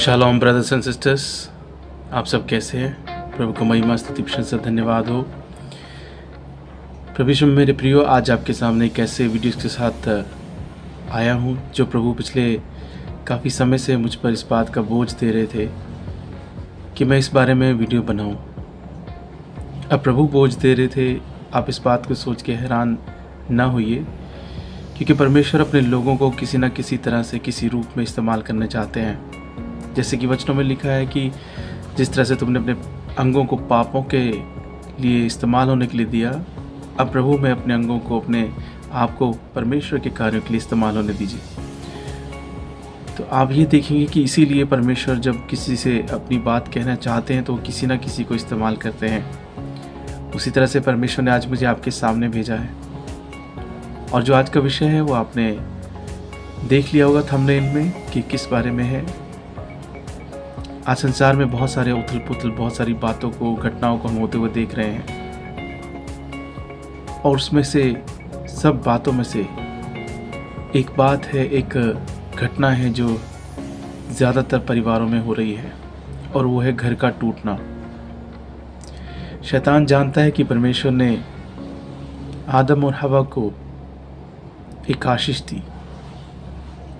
Shalom brothers and sisters, आप सब कैसे हैं? प्रभु को महिमा स्तुति प्रशंसा धन्यवाद हो। प्रभु यीशु में मेरे प्रियो, आज आपके सामने एक ऐसे वीडियोस के साथ आया हूं जो प्रभु पिछले काफ़ी समय से मुझ पर इस बात का बोझ दे रहे थे कि मैं इस बारे में वीडियो बनाऊं। अब प्रभु बोझ दे रहे थे, आप इस बात को सोच के हैरान ना होइए, क्योंकि परमेश्वर अपने लोगों को किसी न किसी तरह से किसी रूप में इस्तेमाल करना चाहते हैं। जैसे कि वचनों में लिखा है कि जिस तरह से तुमने अपने अंगों को पापों के लिए इस्तेमाल होने के लिए दिया, अब प्रभु में अपने अंगों को, अपने आप को परमेश्वर के कार्यों के लिए इस्तेमाल होने दीजिए। तो आप ये देखेंगे कि इसीलिए परमेश्वर जब किसी से अपनी बात कहना चाहते हैं तो किसी न किसी को इस्तेमाल करते हैं। उसी तरह से परमेश्वर ने आज मुझे आपके सामने भेजा है, और जो आज का विषय है वो आपने देख लिया होगा थंबनेल में कि किस बारे में है। आज संसार में बहुत सारे उथल पुथल, बहुत सारी बातों को, घटनाओं को हम होते हुए देख रहे हैं, और उसमें से सब बातों में से एक बात है, एक घटना है जो ज़्यादातर परिवारों में हो रही है, और वो है घर का टूटना। शैतान जानता है कि परमेश्वर ने आदम और हवा को एक आशीष दी,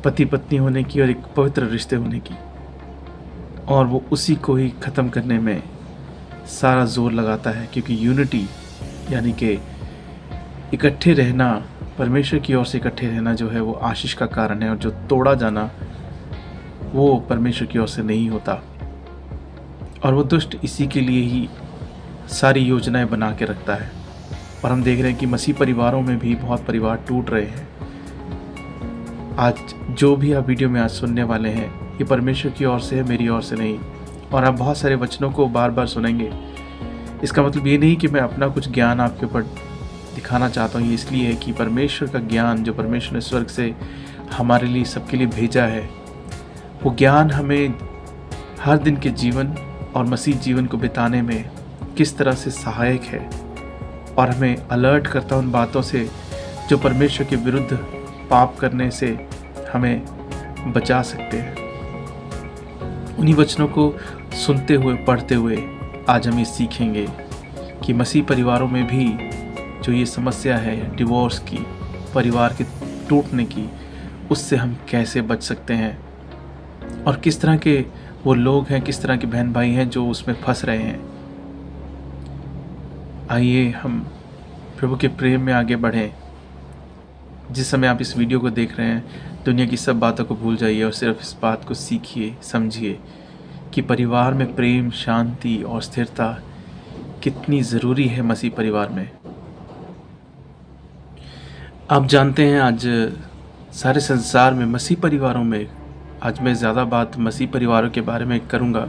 पति पत्नी होने की और एक पवित्र रिश्ते होने की, और वो उसी को ही ख़त्म करने में सारा जोर लगाता है। क्योंकि यूनिटी यानी कि इकट्ठे रहना, परमेश्वर की ओर से इकट्ठे रहना जो है वो आशीष का कारण है, और जो तोड़ा जाना वो परमेश्वर की ओर से नहीं होता। और वो दुष्ट इसी के लिए ही सारी योजनाएं बना के रखता है। और हम देख रहे हैं कि मसीह परिवारों में भी बहुत परिवार टूट रहे हैं। आज जो भी आप वीडियो में आज सुनने वाले हैं, ये परमेश्वर की ओर से है, मेरी ओर से नहीं। और आप बहुत सारे वचनों को बार बार सुनेंगे। इसका मतलब ये नहीं कि मैं अपना कुछ ज्ञान आपके ऊपर दिखाना चाहता हूँ, ये इसलिए है कि परमेश्वर का ज्ञान जो परमेश्वर ने स्वर्ग से हमारे लिए, सबके लिए भेजा है, वो ज्ञान हमें हर दिन के जीवन और मसीह जीवन को बिताने में किस तरह से सहायक है, और हमें अलर्ट करता उन बातों से जो परमेश्वर के विरुद्ध पाप करने से हमें बचा सकते हैं। उन्हीं वचनों को सुनते हुए, पढ़ते हुए आज हम ये सीखेंगे कि मसीह परिवारों में भी जो ये समस्या है डिवोर्स की, परिवार के टूटने की, उससे हम कैसे बच सकते हैं, और किस तरह के वो लोग हैं, किस तरह के बहन भाई हैं जो उसमें फंस रहे हैं। आइए हम प्रभु के प्रेम में आगे बढ़ें। जिस समय आप इस वीडियो को देख रहे हैं, दुनिया की सब बातों को भूल जाइए और सिर्फ इस बात को सीखिए, समझिए कि परिवार में प्रेम, शांति और स्थिरता कितनी ज़रूरी है मसीह परिवार में। आप जानते हैं आज सारे संसार में मसीह परिवारों में, आज मैं ज़्यादा बात मसीह परिवारों के बारे में करूँगा,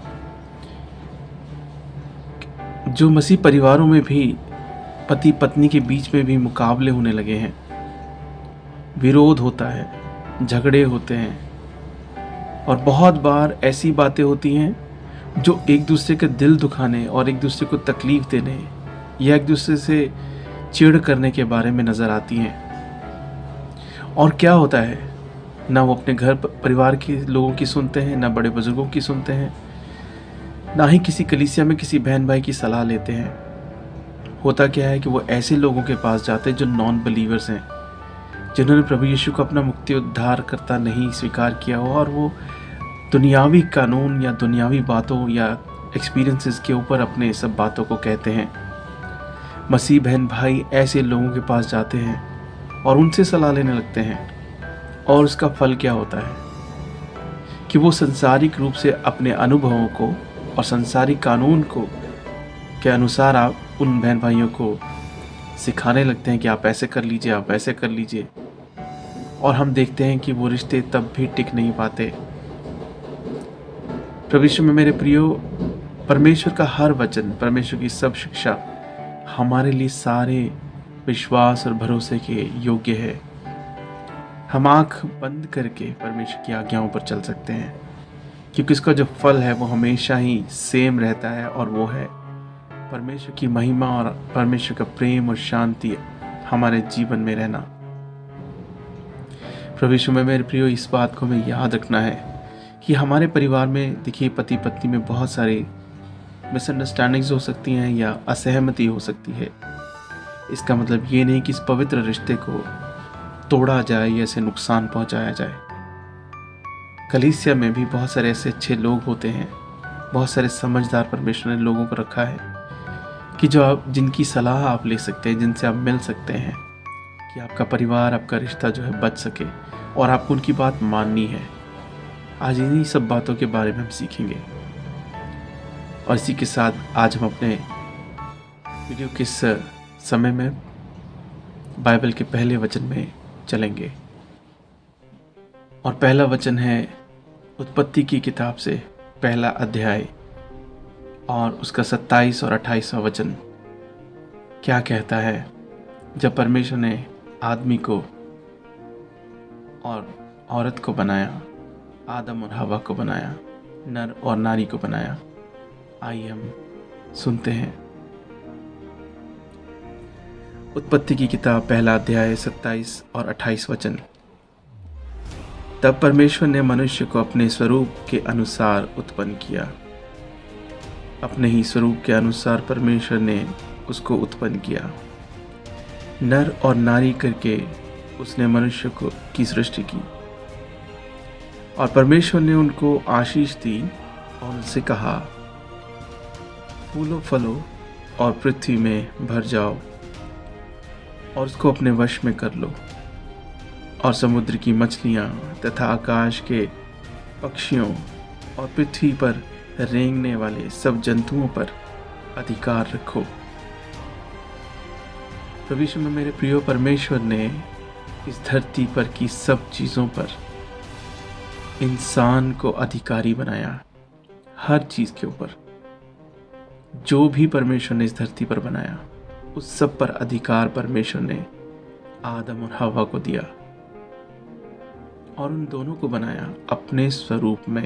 जो मसीह परिवारों में भी पति पत्नी के बीच में भी मुकाबले होने लगे हैं, विरोध होता है, झगड़े होते हैं, और बहुत बार ऐसी बातें होती हैं जो एक दूसरे के दिल दुखाने और एक दूसरे को तकलीफ़ देने या एक दूसरे से चिढ़ करने के बारे में नज़र आती हैं। और क्या होता है, ना वो अपने घर परिवार के लोगों की सुनते हैं, ना बड़े बुजुर्गों की सुनते हैं, ना ही किसी कलीसिया में किसी बहन भाई की सलाह लेते हैं। होता क्या है कि वो ऐसे लोगों के पास जाते हैं जो नॉन बिलीवर्स हैं, जिन्होंने प्रभु यीशु को अपना मुक्ति उद्धार करता नहीं स्वीकार किया हो, और वो दुनियावी कानून या दुनियावी बातों या एक्सपीरियंसेस के ऊपर अपने सब बातों को कहते हैं। मसीह बहन भाई ऐसे लोगों के पास जाते हैं और उनसे सलाह लेने लगते हैं, और उसका फल क्या होता है कि वो संसारिक रूप से अपने अनुभवों को और संसारिक कानून को के अनुसार आप उन बहन भाइयों को सिखाने लगते हैं कि आप ऐसे कर लीजिए, आप ऐसे कर लीजिए। और हम देखते हैं कि वो रिश्ते तब भी टिक नहीं पाते। प्रभु यीशु में मेरे प्रियो, परमेश्वर का हर वचन, परमेश्वर की सब शिक्षा हमारे लिए सारे विश्वास और भरोसे के योग्य है। हम आँख बंद करके परमेश्वर की आज्ञाओं पर चल सकते हैं, क्योंकि इसका जो फल है वो हमेशा ही सेम रहता है, और वो है परमेश्वर की महिमा और परमेश्वर का प्रेम और शांति हमारे जीवन में रहना। प्रभु यीशु में मेरे प्रियो, इस बात को हमें याद रखना है कि हमारे परिवार में देखिए पति पत्नी में बहुत सारे मिसअंडरस्टैंडिंग्स हो सकती हैं या असहमति हो सकती है। इसका मतलब ये नहीं कि इस पवित्र रिश्ते को तोड़ा जाए या इसे नुकसान पहुंचाया जाए। कलीसिया में भी बहुत सारे ऐसे अच्छे लोग होते हैं, बहुत सारे समझदार परमेश्वर ने लोगों को रखा है कि जिनकी सलाह आप ले सकते हैं, जिनसे आप मिल सकते हैं कि आपका परिवार, आपका रिश्ता जो है बच सके, और आपको उनकी बात माननी है। आज इन्हीं सब बातों के बारे में हम सीखेंगे। और इसी के साथ आज हम अपने वीडियो के इस समय में बाइबल के पहले वचन में चलेंगे। और पहला वचन है उत्पत्ति की किताब से पहला अध्याय और उसका 27 और 28वां वचन। क्या कहता है? जब परमेश्वर ने आदमी को और औरत को बनाया, आदम और हवा को बनाया, नर और नारी को बनाया। आइए हम सुनते हैं। उत्पत्ति की किताब पहला अध्याय 27 और 28 वचन। तब परमेश्वर ने मनुष्य को अपने स्वरूप के अनुसार उत्पन्न किया। अपने ही स्वरूप के अनुसार परमेश्वर ने उसको उत्पन्न किया। नर और नारी करके उसने मनुष्य की सृष्टि की। और परमेश्वर ने उनको आशीष दी और उनसे कहा, फूलो फलो और पृथ्वी में भर जाओ और उसको अपने वश में कर लो, और समुद्र की मछलियाँ तथा आकाश के पक्षियों और पृथ्वी पर रेंगने वाले सब जंतुओं पर अधिकार रखो। प्रभु यीशु में मेरे प्रियो, परमेश्वर ने इस धरती पर की सब चीज़ों पर इंसान को अधिकारी बनाया। हर चीज़ के ऊपर जो भी परमेश्वर ने इस धरती पर बनाया, उस सब पर अधिकार परमेश्वर ने आदम और हवा को दिया, और उन दोनों को बनाया अपने स्वरूप में।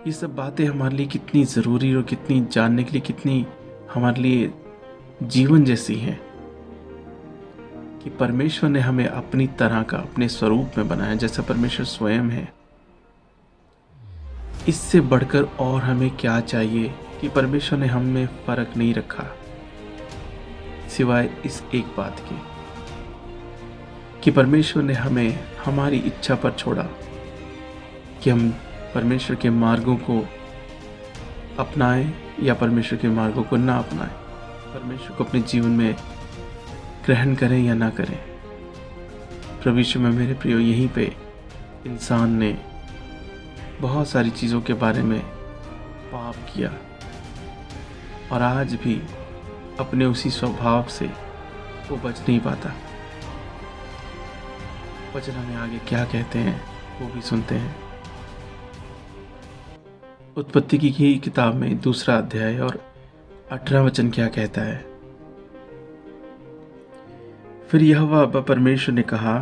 ये सब बातें हमारे लिए कितनी ज़रूरी और कितनी जानने के लिए कितनी हमारे लिए जीवन जैसी हैं कि परमेश्वर ने हमें अपनी तरह का, अपने स्वरूप में बनाया, जैसा परमेश्वर स्वयं है। इससे बढ़कर और हमें क्या चाहिए कि परमेश्वर ने हम में फर्क नहीं रखा, सिवाय इस एक बात के कि परमेश्वर ने हमें हमारी इच्छा पर छोड़ा कि हम परमेश्वर के मार्गों को अपनाएं या परमेश्वर के मार्गों को ना अपनाएं, परमेश्वर को अपने जीवन में ग्रहण करें या ना करें। प्रभु यीशु में मेरे प्रियो, यहीं पे इंसान ने बहुत सारी चीज़ों के बारे में पाप किया और आज भी अपने उसी स्वभाव से वो बच नहीं पाता। वचन हमें आगे क्या कहते हैं वो भी सुनते हैं। उत्पत्ति की किताब में दूसरा अध्याय और 18वां वचन क्या कहता है? फिर यहोवा परमेश्वर ने कहा,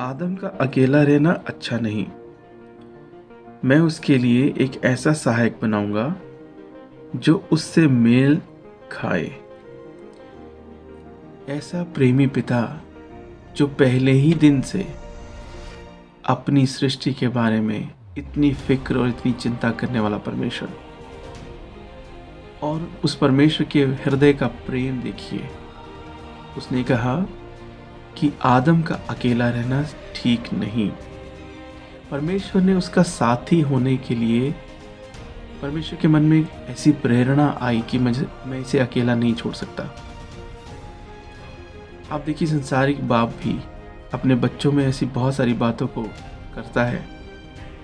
आदम का अकेला रहना अच्छा नहीं, मैं उसके लिए एक ऐसा सहायक बनाऊंगा जो उससे मेल खाए। ऐसा प्रेमी पिता जो पहले ही दिन से अपनी सृष्टि के बारे में इतनी फिक्र और इतनी चिंता करने वाला परमेश्वर, और उस परमेश्वर के हृदय का प्रेम देखिए। उसने कहा कि आदम का अकेला रहना ठीक नहीं। परमेश्वर ने उसका साथी होने के लिए, परमेश्वर के मन में ऐसी प्रेरणा आई कि मैं इसे अकेला नहीं छोड़ सकता। आप देखिए, संसारिक बाप भी अपने बच्चों में ऐसी बहुत सारी बातों को करता है।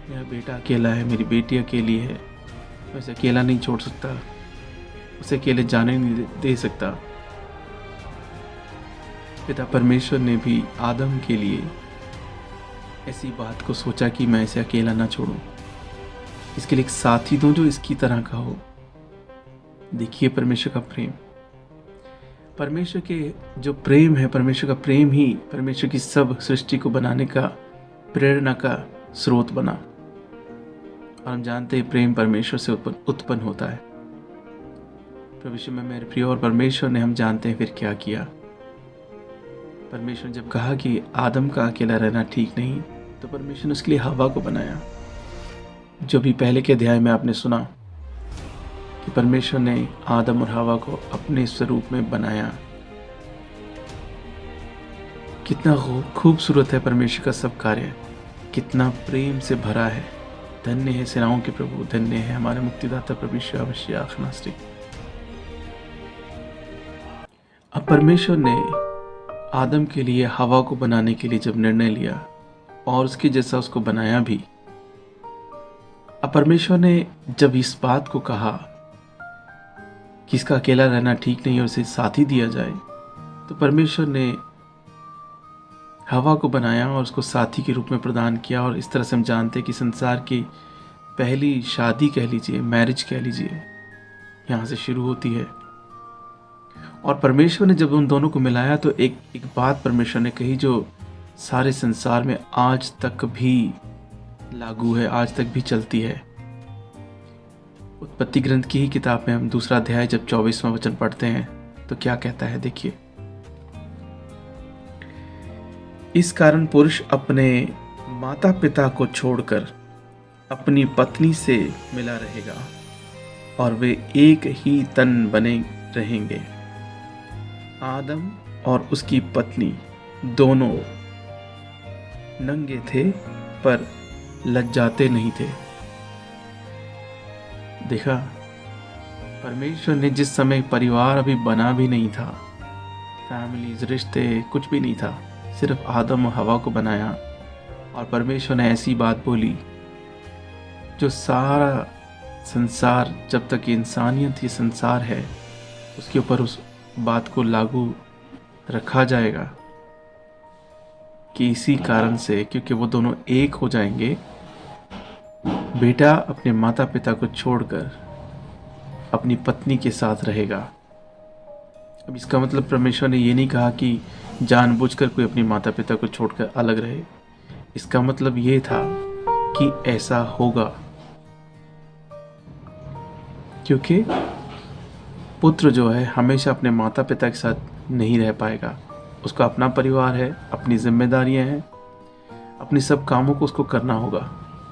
मेरा बेटा अकेला है, मेरी बेटी अकेली है, मैं उसे अकेला नहीं छोड़ सकता, उसे अकेले जाने नहीं दे सकता। पिता परमेश्वर ने भी आदम के लिए ऐसी बात को सोचा कि मैं इसे अकेला ना छोड़ूं, इसके लिए एक साथी दूं जो इसकी तरह का हो। देखिए परमेश्वर का प्रेम, परमेश्वर के जो प्रेम है, परमेश्वर का प्रेम ही परमेश्वर की सब सृष्टि को बनाने का प्रेरणा का स्रोत बना। और हम जानते हैं प्रेम परमेश्वर से उत्पन्न होता है। परमेश्वर में मेरे प्रिय, और परमेश्वर ने, हम जानते हैं फिर क्या किया। परमेश्वर जब कहा कि आदम का अकेला रहना ठीक नहीं, तो परमेश्वर ने उसके लिए हवा को बनाया। जो भी पहले के अध्याय में आपने सुना कि परमेश्वर ने आदम और हवा को अपने स्वरूप में बनाया। कितना खूबसूरत है परमेश्वर का सब कार्य, कितना प्रेम से भरा है। धन्य है सेनाओं के प्रभु, धन्य है हमारे मुक्तिदाता परमेश्वर अवश्य आखनास्तिक। अब परमेश्वर ने आदम के लिए हवा को बनाने के लिए जब निर्णय लिया और उसके जैसा उसको बनाया भी, अब परमेश्वर ने जब इस बात को कहा कि इसका अकेला रहना ठीक नहीं और उसे साथी दिया जाए, तो परमेश्वर ने हवा को बनाया और उसको साथी के रूप में प्रदान किया। और इस तरह से हम जानते हैं कि संसार की पहली शादी कह लीजिए, मैरिज कह लीजिए, यहाँ से शुरू होती है। और परमेश्वर ने जब उन दोनों को मिलाया तो एक बात परमेश्वर ने कही जो सारे संसार में आज तक भी लागू है, आज तक भी चलती है। उत्पत्ति ग्रंथ की ही किताब में हम 2 अध्याय जब 24वां वचन पढ़ते हैं तो क्या कहता है, देखिए। इस कारण पुरुष अपने माता पिता को छोड़कर अपनी पत्नी से मिला रहेगा और वे एक ही तन बने रहेंगे। आदम और उसकी पत्नी दोनों नंगे थे पर लज्जाते नहीं थे। देखा, परमेश्वर ने जिस समय परिवार अभी बना भी नहीं था, फैमिलीज, रिश्ते कुछ भी नहीं था, सिर्फ आदम और हवा को बनाया। और परमेश्वर ने ऐसी बात बोली जो सारा संसार, जब तक ये इंसानियत, ये संसार है, उसके ऊपर उस बात को लागू रखा जाएगा कि इसी कारण से, क्योंकि वो दोनों एक हो जाएंगे, बेटा अपने माता पिता को छोड़कर अपनी पत्नी के साथ रहेगा। अब इसका मतलब परमेश्वर ने ये नहीं कहा कि जानबूझकर कोई अपनी माता पिता को छोड़कर अलग रहे। इसका मतलब ये था कि ऐसा होगा, क्योंकि पुत्र जो है हमेशा अपने माता पिता के साथ नहीं रह पाएगा। उसका अपना परिवार है, अपनी जिम्मेदारियां हैं, अपने सब कामों को उसको करना होगा।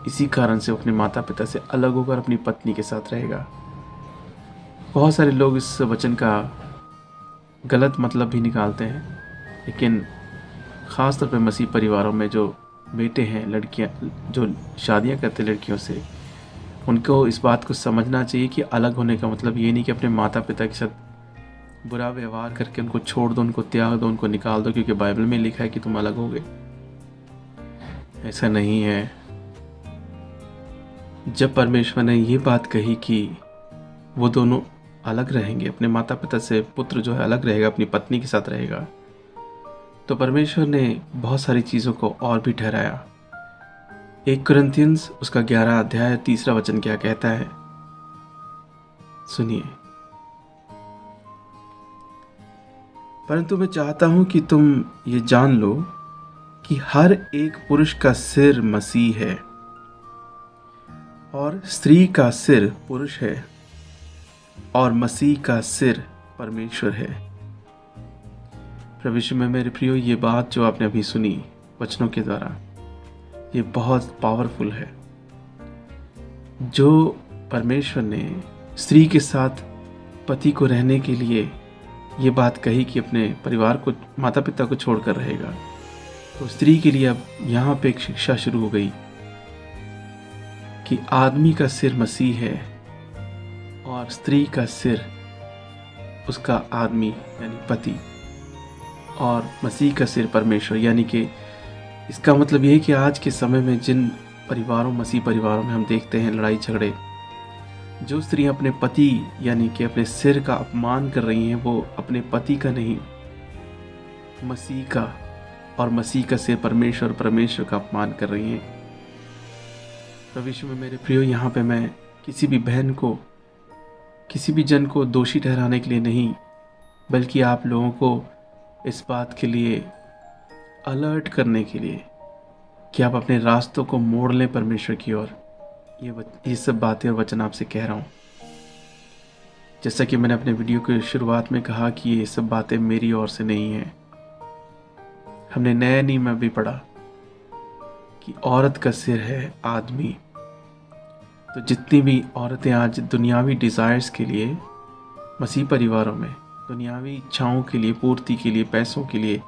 इसी कारण से वो अपने माता पिता से अलग होकर अपनी पत्नी के साथ रहेगा। बहुत सारे लोग इस वचन का गलत मतलब भी निकालते हैं, लेकिन ख़ास तौर पे मसीह परिवारों में जो बेटे हैं, लड़कियां जो शादियां करते लड़कियों से, उनको इस बात को समझना चाहिए कि अलग होने का मतलब ये नहीं कि अपने माता पिता के साथ बुरा व्यवहार करके उनको छोड़ दो, उनको त्याग दो, उनको निकाल दो क्योंकि बाइबल में लिखा है कि तुम अलग होगे। ऐसा नहीं है। जब परमेश्वर ने ये बात कही कि वो दोनों अलग रहेंगे, अपने माता पिता से पुत्र जो है अलग रहेगा, अपनी पत्नी के साथ रहेगा, तो परमेश्वर ने बहुत सारी चीज़ों को और भी ठहराया। 1 कुरिन्थियंस उसका 11 अध्याय 3 वचन क्या कहता है, सुनिए। परंतु मैं चाहता हूं कि तुम ये जान लो कि हर एक पुरुष का सिर मसीह है और स्त्री का सिर पुरुष है और मसीह का सिर परमेश्वर है। प्रभु में मेरे प्रियो, ये बात जो आपने अभी सुनी वचनों के द्वारा, ये बहुत पावरफुल है। जो परमेश्वर ने स्त्री के साथ पति को रहने के लिए ये बात कही कि अपने परिवार को, माता पिता को छोड़कर रहेगा, तो स्त्री के लिए अब यहाँ पे एक शिक्षा शुरू हो गई कि आदमी का सिर मसीह है और स्त्री का सिर उसका आदमी यानी पति, और मसीह का सिर परमेश्वर। यानी कि इसका मतलब ये है कि आज के समय में जिन परिवारों, मसीह परिवारों में हम देखते हैं लड़ाई झगड़े, जो स्त्रियां अपने पति यानी कि अपने सिर का अपमान कर रही हैं, वो अपने पति का नहीं, मसीह का, और मसीह का सिर परमेश्वर, परमेश्वर का अपमान कर रही हैं। प्रभु में मेरे प्रियो, यहाँ पे मैं किसी भी बहन को, किसी भी जन को दोषी ठहराने के लिए नहीं, बल्कि आप लोगों को इस बात के लिए अलर्ट करने के लिए कि आप अपने रास्तों को मोड़ लें परमेश्वर की ओर, ये सब बातें और वचन आपसे कह रहा हूँ। जैसा कि मैंने अपने वीडियो की शुरुआत में कहा कि ये सब बातें मेरी ओर से नहीं हैं। हमने नया नियम में भी पढ़ा कि औरत का सिर है आदमी। तो जितनी भी औरतें आज दुनियावी डिज़ायर्स के लिए मसीह परिवारों में दुनियावी इच्छाओं के लिए, पूर्ति के लिए, पैसों के लिए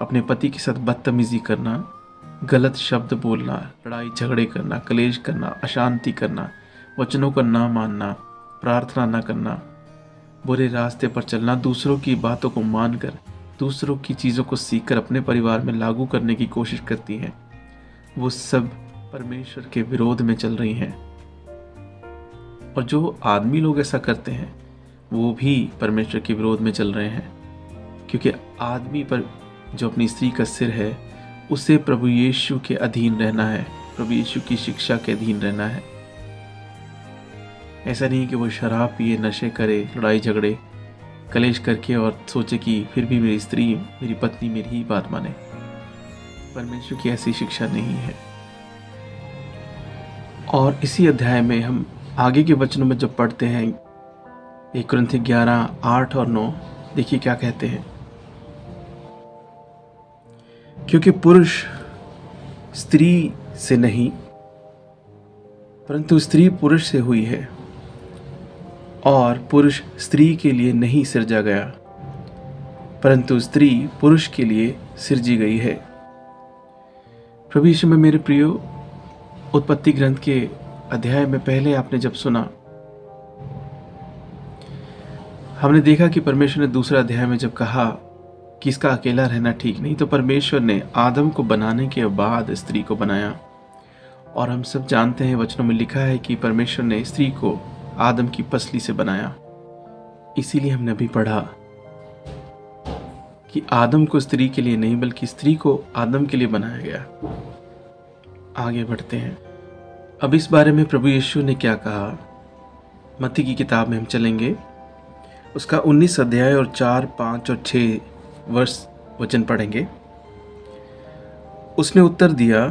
अपने पति के साथ बदतमीज़ी करना, गलत शब्द बोलना, लड़ाई झगड़े करना, कलेश करना, अशांति करना, वचनों का ना मानना, प्रार्थना ना करना, बुरे रास्ते पर चलना, दूसरों की बातों को मानकर, दूसरों की चीज़ों को सीखकर अपने परिवार में लागू करने की कोशिश करती हैं, वो सब परमेश्वर के विरोध में चल रही हैं। और जो आदमी लोग ऐसा करते हैं वो भी परमेश्वर के विरोध में चल रहे हैं, क्योंकि आदमी पर जो अपनी स्त्री का सिर है उसे प्रभु यीशु के अधीन रहना है, प्रभु यीशु की शिक्षा के अधीन रहना है। ऐसा नहीं कि वो शराब पिए, नशे करे, लड़ाई झगड़े, कलेश करके और सोचे कि फिर भी मेरी स्त्री, मेरी पत्नी मेरी ही बात माने। परमेश्वर की ऐसी शिक्षा नहीं है। और इसी अध्याय में हम आगे के वचनों में जब पढ़ते हैं 1 कुरिन्थी 11:8 और 9, देखिए क्या कहते हैं। क्योंकि पुरुष स्त्री से नहीं परंतु स्त्री पुरुष से हुई है, और पुरुष स्त्री के लिए नहीं सिरजा गया परंतु स्त्री पुरुष के लिए सिरजी गई है। प्रभु यीशु में मेरे प्रियो, उत्पत्ति ग्रंथ के अध्याय में पहले आपने जब सुना, हमने देखा कि परमेश्वर ने दूसरा अध्याय में जब कहा कि इसका अकेला रहना ठीक नहीं, तो परमेश्वर ने आदम को बनाने के बाद स्त्री को बनाया। और हम सब जानते हैं, वचनों में लिखा है कि परमेश्वर ने स्त्री को आदम की पसली से बनाया। इसीलिए हमने अभी पढ़ा कि आदम को स्त्री के लिए नहीं बल्कि स्त्री को आदम के लिए बनाया गया। आगे बढ़ते हैं। अब इस बारे में प्रभु यीशु ने क्या कहा, मत्ती की किताब में हम चलेंगे, उसका 19 अध्याय और 4, 5 और 6 वचन पढ़ेंगे। उसने उत्तर दिया,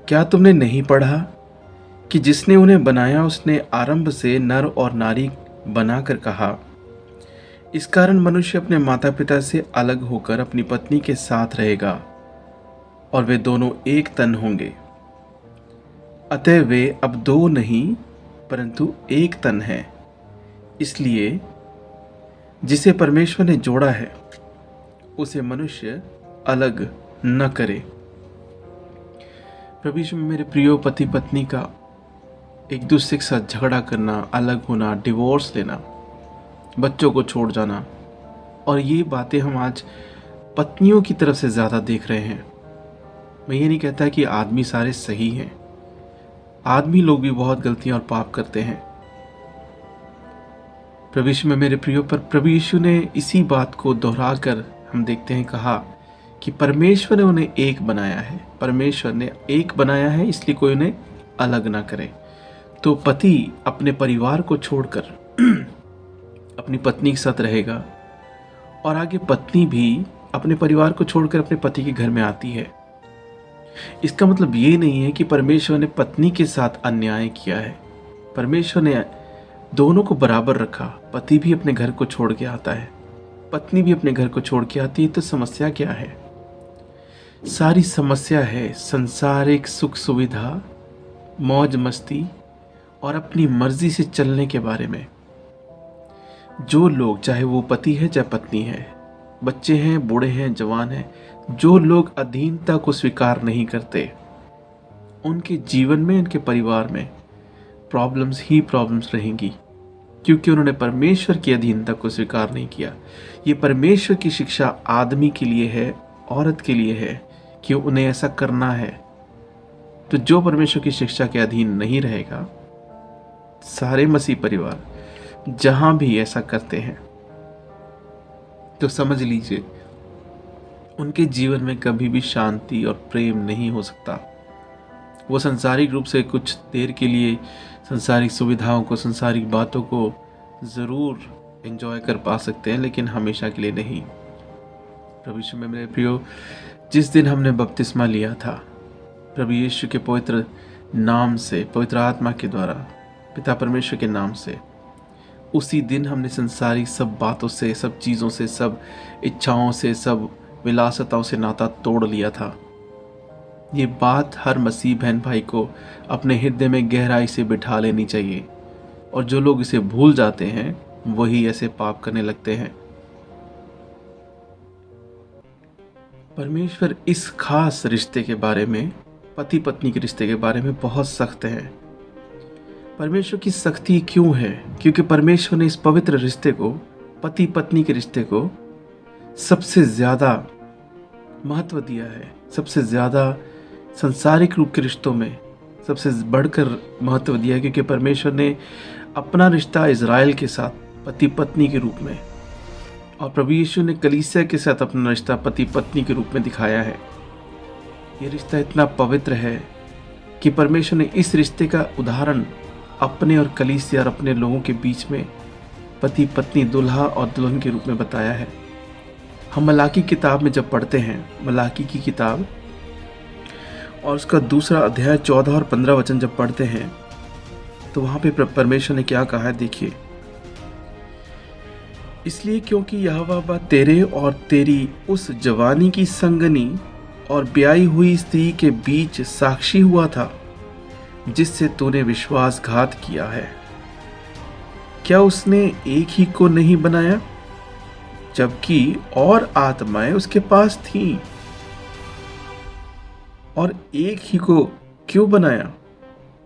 क्या तुमने नहीं पढ़ा कि जिसने उन्हें बनाया उसने आरंभ से नर और नारी बनाकर कहा, इस कारण मनुष्य अपने माता पिता से अलग होकर अपनी पत्नी के साथ रहेगा और वे दोनों एक तन होंगे। अतः वे अब दो नहीं परंतु एक तन है। इसलिए जिसे परमेश्वर ने जोड़ा है उसे मनुष्य अलग न करे। प्रभु यीशु में मेरे प्रियो, पति पत्नी का एक दूसरे के साथ झगड़ा करना, अलग होना, डिवोर्स लेना, बच्चों को छोड़ जाना, और ये बातें हम आज पत्नियों की तरफ से ज़्यादा देख रहे हैं। मैं ये नहीं कहता कि आदमी सारे सही हैं, आदमी लोग भी बहुत गलतियां और पाप करते हैं। प्रभु यीशु में मेरे प्रियो, पर प्रभु यीशु ने इसी बात को दोहराकर हम देखते हैं कहा कि परमेश्वर ने उन्हें एक बनाया है। परमेश्वर ने एक बनाया है, इसलिए कोई उन्हें अलग ना करे। तो पति अपने परिवार को छोड़कर अपनी पत्नी के साथ रहेगा, और आगे पत्नी भी अपने परिवार को छोड़कर अपने पति के घर में आती है। इसका मतलब ये नहीं है कि परमेश्वर ने पत्नी के साथ अन्याय किया है। परमेश्वर ने दोनों को बराबर रखा। पति भी अपने घर को छोड़ के आता है, पत्नी भी अपने घर को छोड़ के आती है। तो समस्या क्या है? सारी समस्या है संसारिक सुख सुविधा, मौज मस्ती और अपनी मर्जी से चलने के बारे में। जो लोग, चाहे वो पति है चाहे पत्नी है, बच्चे हैं, बूढ़े हैं, जवान हैं, जो लोग अधीनता को स्वीकार नहीं करते, उनके जीवन में, उनके परिवार में प्रॉब्लम्स ही प्रॉब्लम्स रहेंगी, क्योंकि उन्होंने परमेश्वर की अधीनता को स्वीकार नहीं किया। ये परमेश्वर की शिक्षा आदमी के लिए है, औरत के लिए है कि उन्हें ऐसा करना है। तो जो परमेश्वर की शिक्षा के अधीन नहीं रहेगा, सारे मसीह परिवार जहां भी ऐसा करते हैं, तो समझ लीजिए उनके जीवन में कभी भी शांति और प्रेम नहीं हो सकता। वो सांसारिक रूप से कुछ देर के लिए सांसारिक सुविधाओं को, सांसारिक बातों को ज़रूर एंजॉय कर पा सकते हैं, लेकिन हमेशा के लिए नहीं। प्रभु यीशु में मेरे प्रियो, जिस दिन हमने बपतिस्मा लिया था प्रभु यीशु के पवित्र नाम से, पवित्र आत्मा के द्वारा, पिता परमेश्वर के नाम से, उसी दिन हमने संसारिक सब बातों से, सब चीज़ों से, सब इच्छाओं से, सब विलासिताओं से नाता तोड़ लिया था। ये बात हर मसीह बहन भाई को अपने हृदय में गहराई से बिठा लेनी चाहिए, और जो लोग इसे भूल जाते हैं वही ऐसे पाप करने लगते हैं। परमेश्वर इस खास रिश्ते के बारे में, पति पत्नी के रिश्ते के बारे में बहुत सख्त है। परमेश्वर की सख्ती क्यों है? क्योंकि परमेश्वर ने इस पवित्र रिश्ते को, पति पत्नी के रिश्ते को सबसे ज़्यादा महत्व दिया है। सबसे ज़्यादा सांसारिक रूप के रिश्तों में सबसे बढ़कर महत्व दिया है, क्योंकि परमेश्वर ने अपना रिश्ता इज़राइल के साथ पति पत्नी के रूप में, और प्रभु यीशु ने कलीसिया के साथ अपना रिश्ता पति पत्नी के रूप में दिखाया है। ये रिश्ता इतना पवित्र है कि परमेश्वर ने इस रिश्ते का उदाहरण अपने और कलीसिया और अपने लोगों के बीच में पति पत्नी, दुल्हा और दुल्हन के रूप में बताया है। हम मलाकी किताब में जब पढ़ते हैं, मलाकी की किताब और उसका 2 अध्याय 14 और 15 वचन जब पढ़ते हैं, तो वहाँ पे परमेश्वर ने क्या कहा है, देखिए। इसलिए क्योंकि यहोवा तेरे और तेरी उस जवानी की संगनी और ब्याई हुई स्त्री के बीच साक्षी हुआ था, जिससे तूने विश्वासघात किया है। क्या उसने एक ही को नहीं बनाया, जबकि और आत्माएं उसके पास थीं? और एक ही को क्यों बनाया?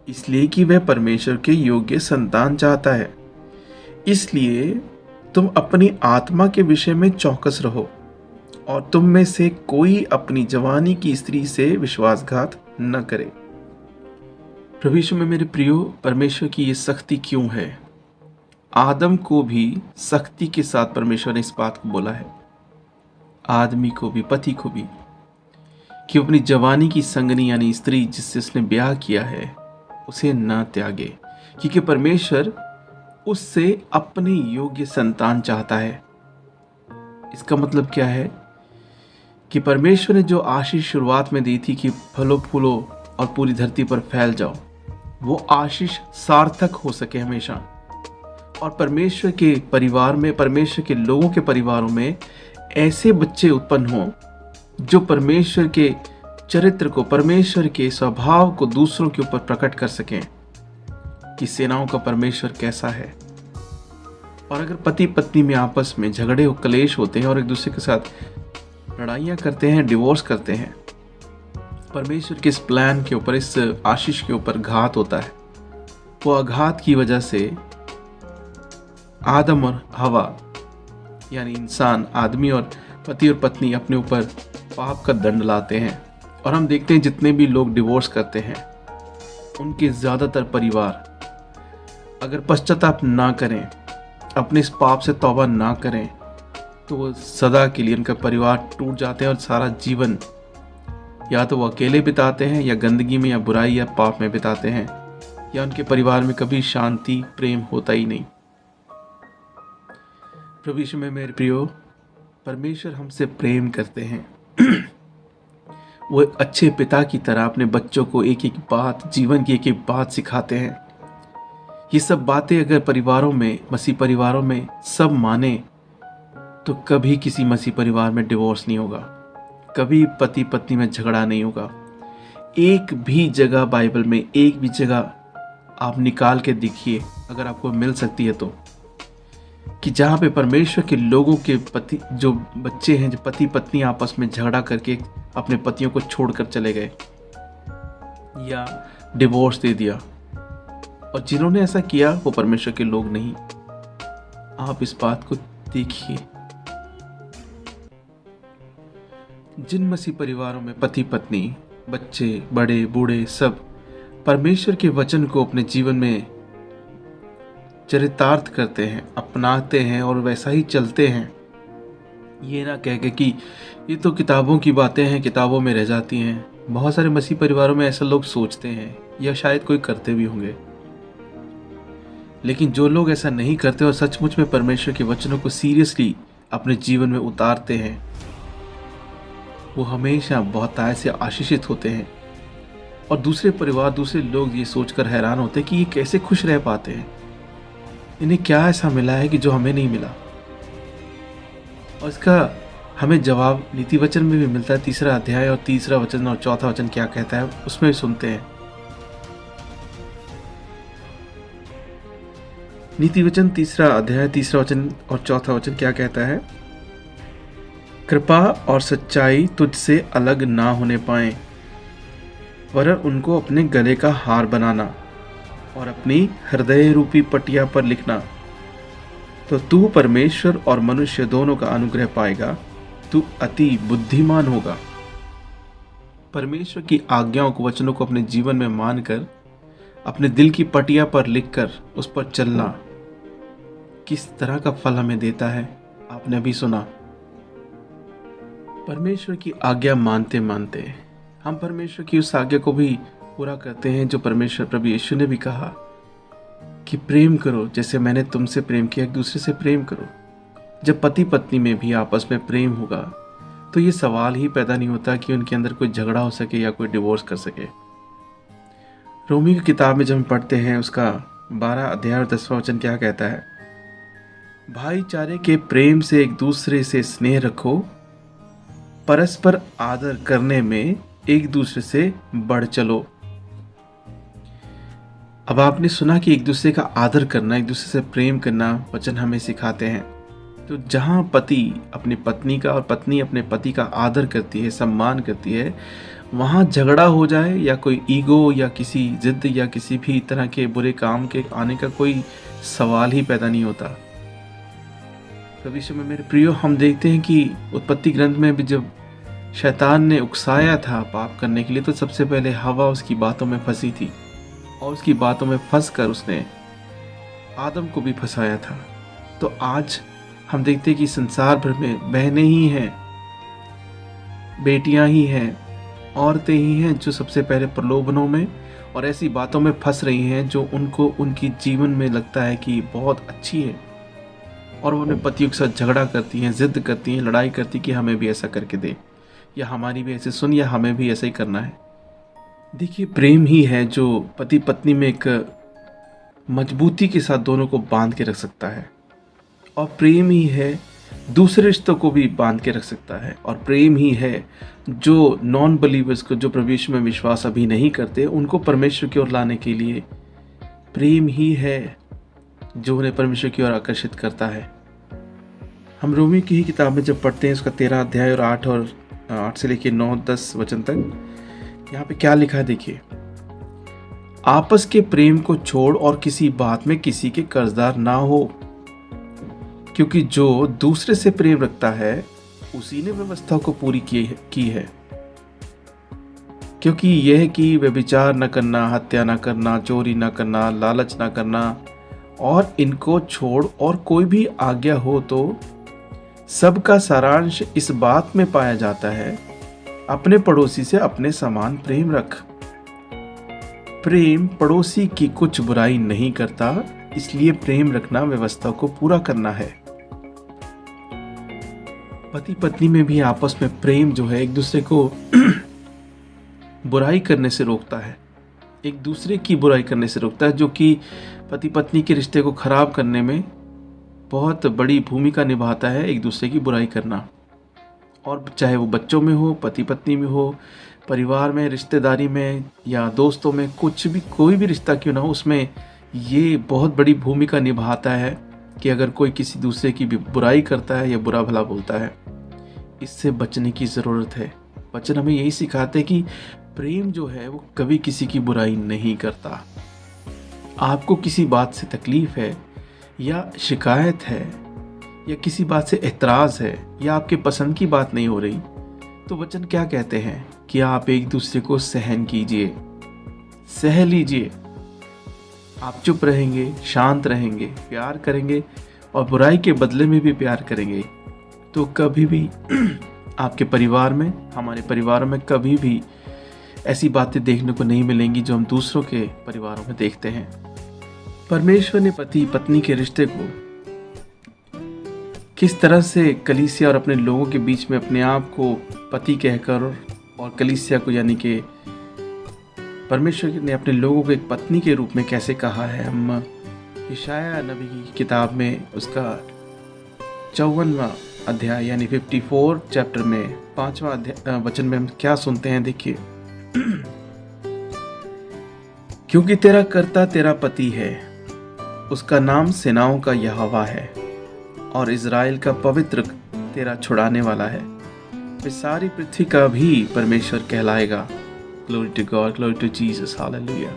इसलिए कि वह परमेश्वर के योग्य संतान चाहता है। इसलिए तुम अपनी आत्मा के विषय में चौकस रहो, और तुम में से कोई अपनी जवानी की स्त्री से विश्वासघात न करे। प्रभु यीशु में मेरे प्रियो, परमेश्वर की ये सख्ती क्यों है? आदम को भी सख्ती के साथ परमेश्वर ने इस बात को बोला है, आदमी को भी, पति को भी, कि अपनी जवानी की संगनी यानी स्त्री जिससे उसने ब्याह किया है उसे ना त्यागे, क्योंकि परमेश्वर उससे अपने योग्य संतान चाहता है। इसका मतलब क्या है कि परमेश्वर ने जो आशीष शुरुआत में दी थी कि फलो फूलो और पूरी धरती पर फैल जाओ, वो आशीष सार्थक हो सके हमेशा, और परमेश्वर के परिवार में, परमेश्वर के लोगों के परिवारों में ऐसे बच्चे उत्पन्न हों जो परमेश्वर के चरित्र को, परमेश्वर के स्वभाव को दूसरों के ऊपर प्रकट कर सकें कि सेनाओं का परमेश्वर कैसा है। और अगर पति पत्नी में आपस में झगड़े और कलेश होते हैं और एक दूसरे के साथ लड़ाइयाँ करते हैं, डिवोर्स करते हैं, परमेश्वर के इस प्लान के ऊपर, इस आशीष के ऊपर घात होता है। वो आघात की वजह से आदम और हवा यानी इंसान, आदमी और पति और पत्नी अपने ऊपर पाप का दंड लाते हैं। और हम देखते हैं जितने भी लोग डिवोर्स करते हैं, उनके ज़्यादातर परिवार अगर पश्चाताप ना करें, अपने इस पाप से तौबा ना करें, तो वो सदा के लिए उनका परिवार टूट जाते हैं और सारा जीवन या तो वो अकेले बिताते हैं, या गंदगी में, या बुराई या पाप में बिताते हैं, या उनके परिवार में कभी शांति प्रेम होता ही नहीं। प्रभु यीशु में मेरे प्रियो, परमेश्वर हमसे प्रेम करते हैं। वो एक अच्छे पिता की तरह अपने बच्चों को एक एक बात, जीवन की एक एक बात सिखाते हैं। ये सब बातें अगर परिवारों में, मसीह परिवारों में सब माने, तो कभी किसी मसीह परिवार में डिवोर्स नहीं होगा, कभी पति पत्नी में झगड़ा नहीं होगा। एक भी जगह बाइबल में, एक भी जगह आप निकाल के देखिए, अगर आपको मिल सकती है तो, कि जहाँ पे परमेश्वर के लोगों के पति, जो बच्चे हैं, जो पति पत्नी आपस में झगड़ा करके अपने पतियों को छोड़कर चले गए या डिवोर्स दे दिया, और जिन्होंने ऐसा किया वो परमेश्वर के लोग नहीं। आप इस बात को देखिए। जिन मसीह परिवारों में पति पत्नी, बच्चे, बड़े बूढ़े सब परमेश्वर के वचन को अपने जीवन में चरितार्थ करते हैं, अपनाते हैं और वैसा ही चलते हैं, ये ना कह के कि ये तो किताबों की बातें हैं, किताबों में रह जाती हैं। बहुत सारे मसीह परिवारों में ऐसा लोग सोचते हैं, या शायद कोई करते भी होंगे। लेकिन जो लोग ऐसा नहीं करते और सचमुच में परमेश्वर के वचनों को सीरियसली अपने जीवन में उतारते हैं, वो हमेशा बहुतायत से आशीषित होते हैं। और दूसरे परिवार, दूसरे लोग ये सोचकर हैरान होते हैं कि ये कैसे खुश रह पाते हैं, इन्हें क्या ऐसा मिला है कि जो हमें नहीं मिला। और इसका हमें जवाब नीति वचन में भी मिलता है। 3रा अध्याय और 3रा वचन और 4था वचन क्या कहता है उसमें भी सुनते हैं। नीति वचन 3रा अध्याय 3रा वचन और 4था वचन क्या कहता है? कृपा और सच्चाई तुझसे अलग ना होने पाए, वरन उनको अपने गले का हार बनाना और अपनी हृदय रूपी पटिया पर लिखना, तो तू परमेश्वर और मनुष्य दोनों का अनुग्रह पाएगा। तू अति बुद्धिमान होगा। परमेश्वर की आज्ञाओं को, वचनों को अपने जीवन में मानकर, अपने दिल की पटिया पर लिखकर उस पर चलना किस तरह का फल हमें देता है आपने अभी सुना। परमेश्वर की आज्ञा मानते मानते हम परमेश्वर की उस आज्ञा को भी पूरा करते हैं जो परमेश्वर प्रभु यीशु ने भी कहा कि प्रेम करो जैसे मैंने तुमसे प्रेम किया, एक दूसरे से प्रेम करो। जब पति पत्नी में भी आपस में प्रेम होगा तो ये सवाल ही पैदा नहीं होता कि उनके अंदर कोई झगड़ा हो सके या कोई डिवोर्स कर सके। रोमी की किताब में जब हम पढ़ते हैं उसका 12 अध्याय और 10वां वचन क्या कहता है? भाईचारे के प्रेम से एक दूसरे से स्नेह रखो, परस्पर आदर करने में एक दूसरे से बढ़ चलो। अब आपने सुना कि एक दूसरे का आदर करना, एक दूसरे से प्रेम करना वचन हमें सिखाते हैं। तो जहाँ पति अपनी पत्नी का और पत्नी अपने पति का आदर करती है, सम्मान करती है, वहाँ झगड़ा हो जाए या कोई ईगो या किसी जिद या किसी भी तरह के बुरे काम के आने का कोई सवाल ही पैदा नहीं होता। भविष्य में मेरे प्रियो हम देखते हैं कि उत्पत्ति ग्रंथ में भी जब शैतान ने उकसाया था पाप करने के लिए, तो सबसे पहले हवा उसकी बातों में फंसी थी और उसकी बातों में फंस कर उसने आदम को भी फंसाया था। तो आज हम देखते हैं कि संसार भर में बहनें ही हैं, बेटियां ही हैं, औरतें ही हैं जो सबसे पहले प्रलोभनों में और ऐसी बातों में फंस रही हैं जो उनको उनकी जीवन में लगता है कि बहुत अच्छी है, और वो अपने पतियों के साथ झगड़ा करती हैं, जिद करती हैं, लड़ाई करती कि हमें भी ऐसा करके दे, या हमारी भी ऐसे सुन, या हमें भी ऐसा ही करना है। देखिए, प्रेम ही है जो पति पत्नी में एक मजबूती के साथ दोनों को बांध के रख सकता है, और प्रेम ही है दूसरे रिश्तों को भी बांध के रख सकता है, और प्रेम ही है जो नॉन बिलीवर्स को, जो प्रभु यीशु में विश्वास अभी नहीं करते, उनको परमेश्वर की ओर लाने के लिए प्रेम ही है जो उन्हें परमेश्वर की ओर आकर्षित करता है। हम रोमी की ही किताब में जब पढ़ते हैं उसका 13 अध्याय और 8 से लेकर 9-10 वचन तक, यहाँ पे क्या लिखा है देखिए। आपस के प्रेम को छोड़ और किसी बात में किसी के कर्जदार ना हो, क्योंकि जो दूसरे से प्रेम रखता है उसी ने व्यवस्था को पूरी की है। क्योंकि यह कि व्यभिचार न करना, हत्या न करना, चोरी न करना, लालच न करना, और इनको छोड़ और कोई भी आज्ञा हो तो सबका सारांश इस बात में पाया जाता है, अपने पड़ोसी से अपने समान प्रेम रख। प्रेम पड़ोसी की कुछ बुराई नहीं करता, इसलिए प्रेम रखना व्यवस्था को पूरा करना है। पति पत्नी में भी आपस में प्रेम जो है एक दूसरे को बुराई करने से रोकता है, एक दूसरे की बुराई करने से रोकता है, जो कि पति पत्नी के रिश्ते को खराब करने में बहुत बड़ी भूमिका निभाता है, एक दूसरे की बुराई करना। और चाहे वो बच्चों में हो, पति पत्नी में हो, परिवार में, रिश्तेदारी में, या दोस्तों में, कुछ भी, कोई भी रिश्ता क्यों ना हो, उसमें ये बहुत बड़ी भूमिका निभाता है कि अगर कोई किसी दूसरे की बुराई करता है या बुरा भला बोलता है, इससे बचने की ज़रूरत है। वचन हमें यही सिखाते हैं कि प्रेम जो है वो कभी किसी की बुराई नहीं करता। आपको किसी बात से तकलीफ है या शिकायत है या किसी बात से एतराज़ है या आपके पसंद की बात नहीं हो रही, तो वचन क्या कहते हैं कि आप एक दूसरे को सहन कीजिए, सह लीजिए। आप चुप रहेंगे, शांत रहेंगे, प्यार करेंगे और बुराई के बदले में भी प्यार करेंगे, तो कभी भी आपके परिवार में, हमारे परिवारों में कभी भी ऐसी बातें देखने को नहीं मिलेंगी जो हम दूसरों के परिवारों में देखते हैं। परमेश्वर ने पति पत्नी के रिश्ते को किस तरह से कलीसिया और अपने लोगों के बीच में अपने आप को पति कहकर और कलीसिया को यानी कि परमेश्वर ने अपने लोगों को एक पत्नी के रूप में कैसे कहा है, हम यशायाह नबी की किताब में उसका 54वां अध्याय यानी 54 चैप्टर में 5वां वचन में हम क्या सुनते हैं, देखिए। क्योंकि तेरा कर्ता तेरा पति है, उसका नाम सेनाओं का यहोवा है, और इज़राइल का पवित्र तेरा छुड़ाने वाला है। वे सारी पृथ्वी का भी परमेश्वर कहलाएगा। Glory to God, glory to Jesus, hallelujah.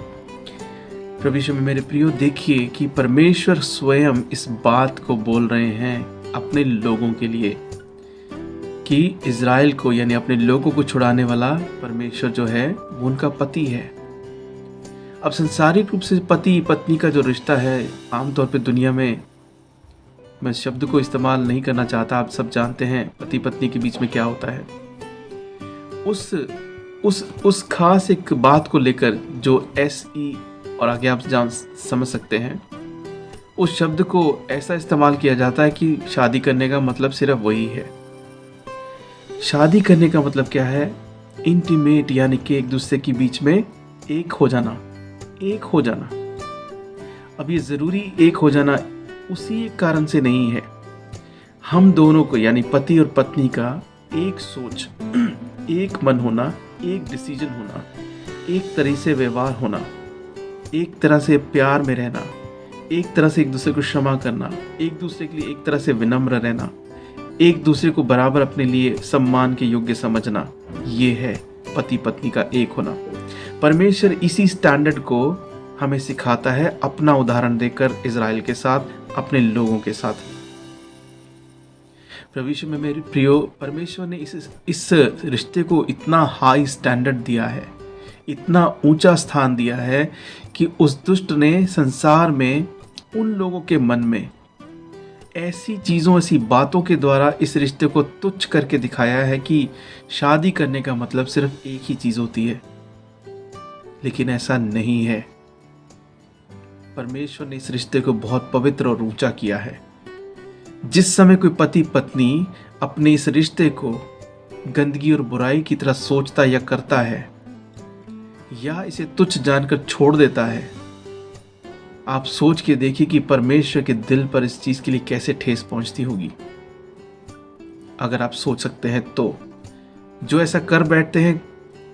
प्रभु यीशु में मेरे प्रियो, देखिए कि परमेश्वर स्वयं इस बात को बोल रहे हैं अपने लोगों के लिए कि इज़राइल को यानी अपने लोगों को छुड़ाने वाला परमेश्वर जो है वो उनका पति है। अब सांसारिक रूप से पति पत्नी का जो रिश्ता है, आमतौर पे दुनिया में, मैं शब्द को इस्तेमाल नहीं करना चाहता, आप सब जानते हैं पति पत्नी के बीच में क्या होता है। उस खास एक बात को लेकर जो SE और आगे आप समझ सकते हैं, उस शब्द को ऐसा इस्तेमाल किया जाता है कि शादी करने का मतलब सिर्फ वही है। शादी करने का मतलब क्या है? इंटीमेट, यानी कि एक दूसरे के बीच में एक हो जाना। अब ये जरूरी एक हो जाना उसी एक कारण से नहीं है। हम दोनों को यानी पति और पत्नी का एक सोच, एक मन होना, एक डिसीजन होना, एक तरह से व्यवहार होना, एक तरह से प्यार में रहना, एक तरह से एक दूसरे को क्षमा करना, एक दूसरे के लिए एक तरह से विनम्र रहना, एक दूसरे को बराबर अपने लिए सम्मान के योग्य समझना, ये है पति पत्नी का एक होना। परमेश्वर इसी स्टैंडर्ड को हमें सिखाता है अपना उदाहरण देकर इज़राइल के साथ, अपने लोगों के साथ। प्रभु यीशु में मेरे प्रियो, परमेश्वर ने इस रिश्ते को इतना हाई स्टैंडर्ड दिया है, इतना ऊंचा स्थान दिया है कि उस दुष्ट ने संसार में उन लोगों के मन में ऐसी चीज़ों, ऐसी बातों के द्वारा इस रिश्ते को तुच्छ करके दिखाया है कि शादी करने का मतलब सिर्फ एक ही चीज़ होती है। लेकिन ऐसा नहीं है। परमेश्वर ने इस रिश्ते को बहुत पवित्र और ऊंचा किया है। जिस समय कोई पति पत्नी अपने इस रिश्ते को गंदगी और बुराई की तरह सोचता या करता है या इसे तुच्छ जानकर छोड़ देता है, आप सोच के देखिए कि परमेश्वर के दिल पर इस चीज के लिए कैसे ठेस पहुंचती होगी। अगर आप सोच सकते हैं तो जो ऐसा कर बैठते हैं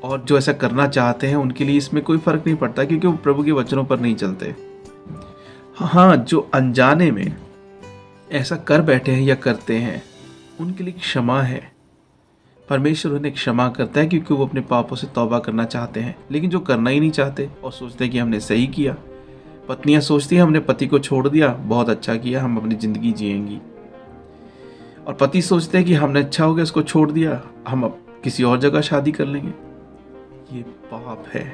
और जो ऐसा करना चाहते हैं उनके लिए इसमें कोई फर्क नहीं पड़ता, क्योंकि वो प्रभु के वचनों पर नहीं चलते। हाँ, जो अनजाने में ऐसा कर बैठे हैं या करते हैं उनके लिए क्षमा है। परमेश्वर उन्हें क्षमा करता है क्योंकि वो अपने पापों से तौबा करना चाहते हैं। लेकिन जो करना ही नहीं चाहते और सोचते हैं कि हमने सही किया, पत्नियां सोचती हैं हमने पति को छोड़ दिया, बहुत अच्छा किया, हम अपनी जिंदगी जिएंगी। और पति सोचते हैं कि हमने अच्छा हो गया, उसको छोड़ दिया, हम अब किसी और जगह शादी कर लेंगे। ये पाप है।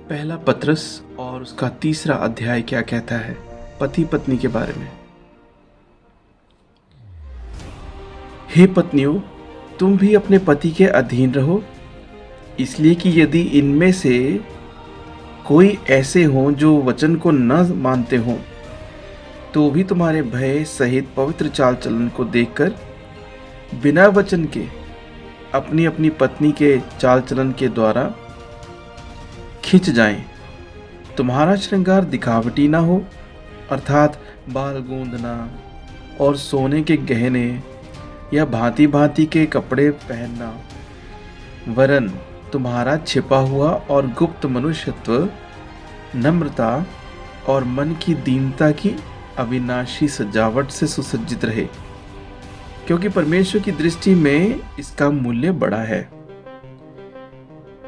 पहला पत्रस और उसका 3रा अध्याय क्या कहता है पति पत्नी के बारे में? हे पत्नियों, तुम भी अपने पति के अधीन रहो, इसलिए कि यदि इनमें से कोई ऐसे हों जो वचन को न मानते हों, तो भी तुम्हारे भय सहित पवित्र चाल चलन को देखकर बिना वचन के अपनी अपनी पत्नी के चाल चलन के द्वारा खिंच जाएं। तुम्हारा श्रृंगार दिखावटी ना हो, अर्थात बाल गूंदना और सोने के गहने या भांति भांति के कपड़े पहनना, वरन तुम्हारा छिपा हुआ और गुप्त मनुष्यत्व नम्रता और मन की दीनता की अविनाशी सजावट से सुसज्जित रहे, क्योंकि परमेश्वर की दृष्टि में इसका मूल्य बड़ा है।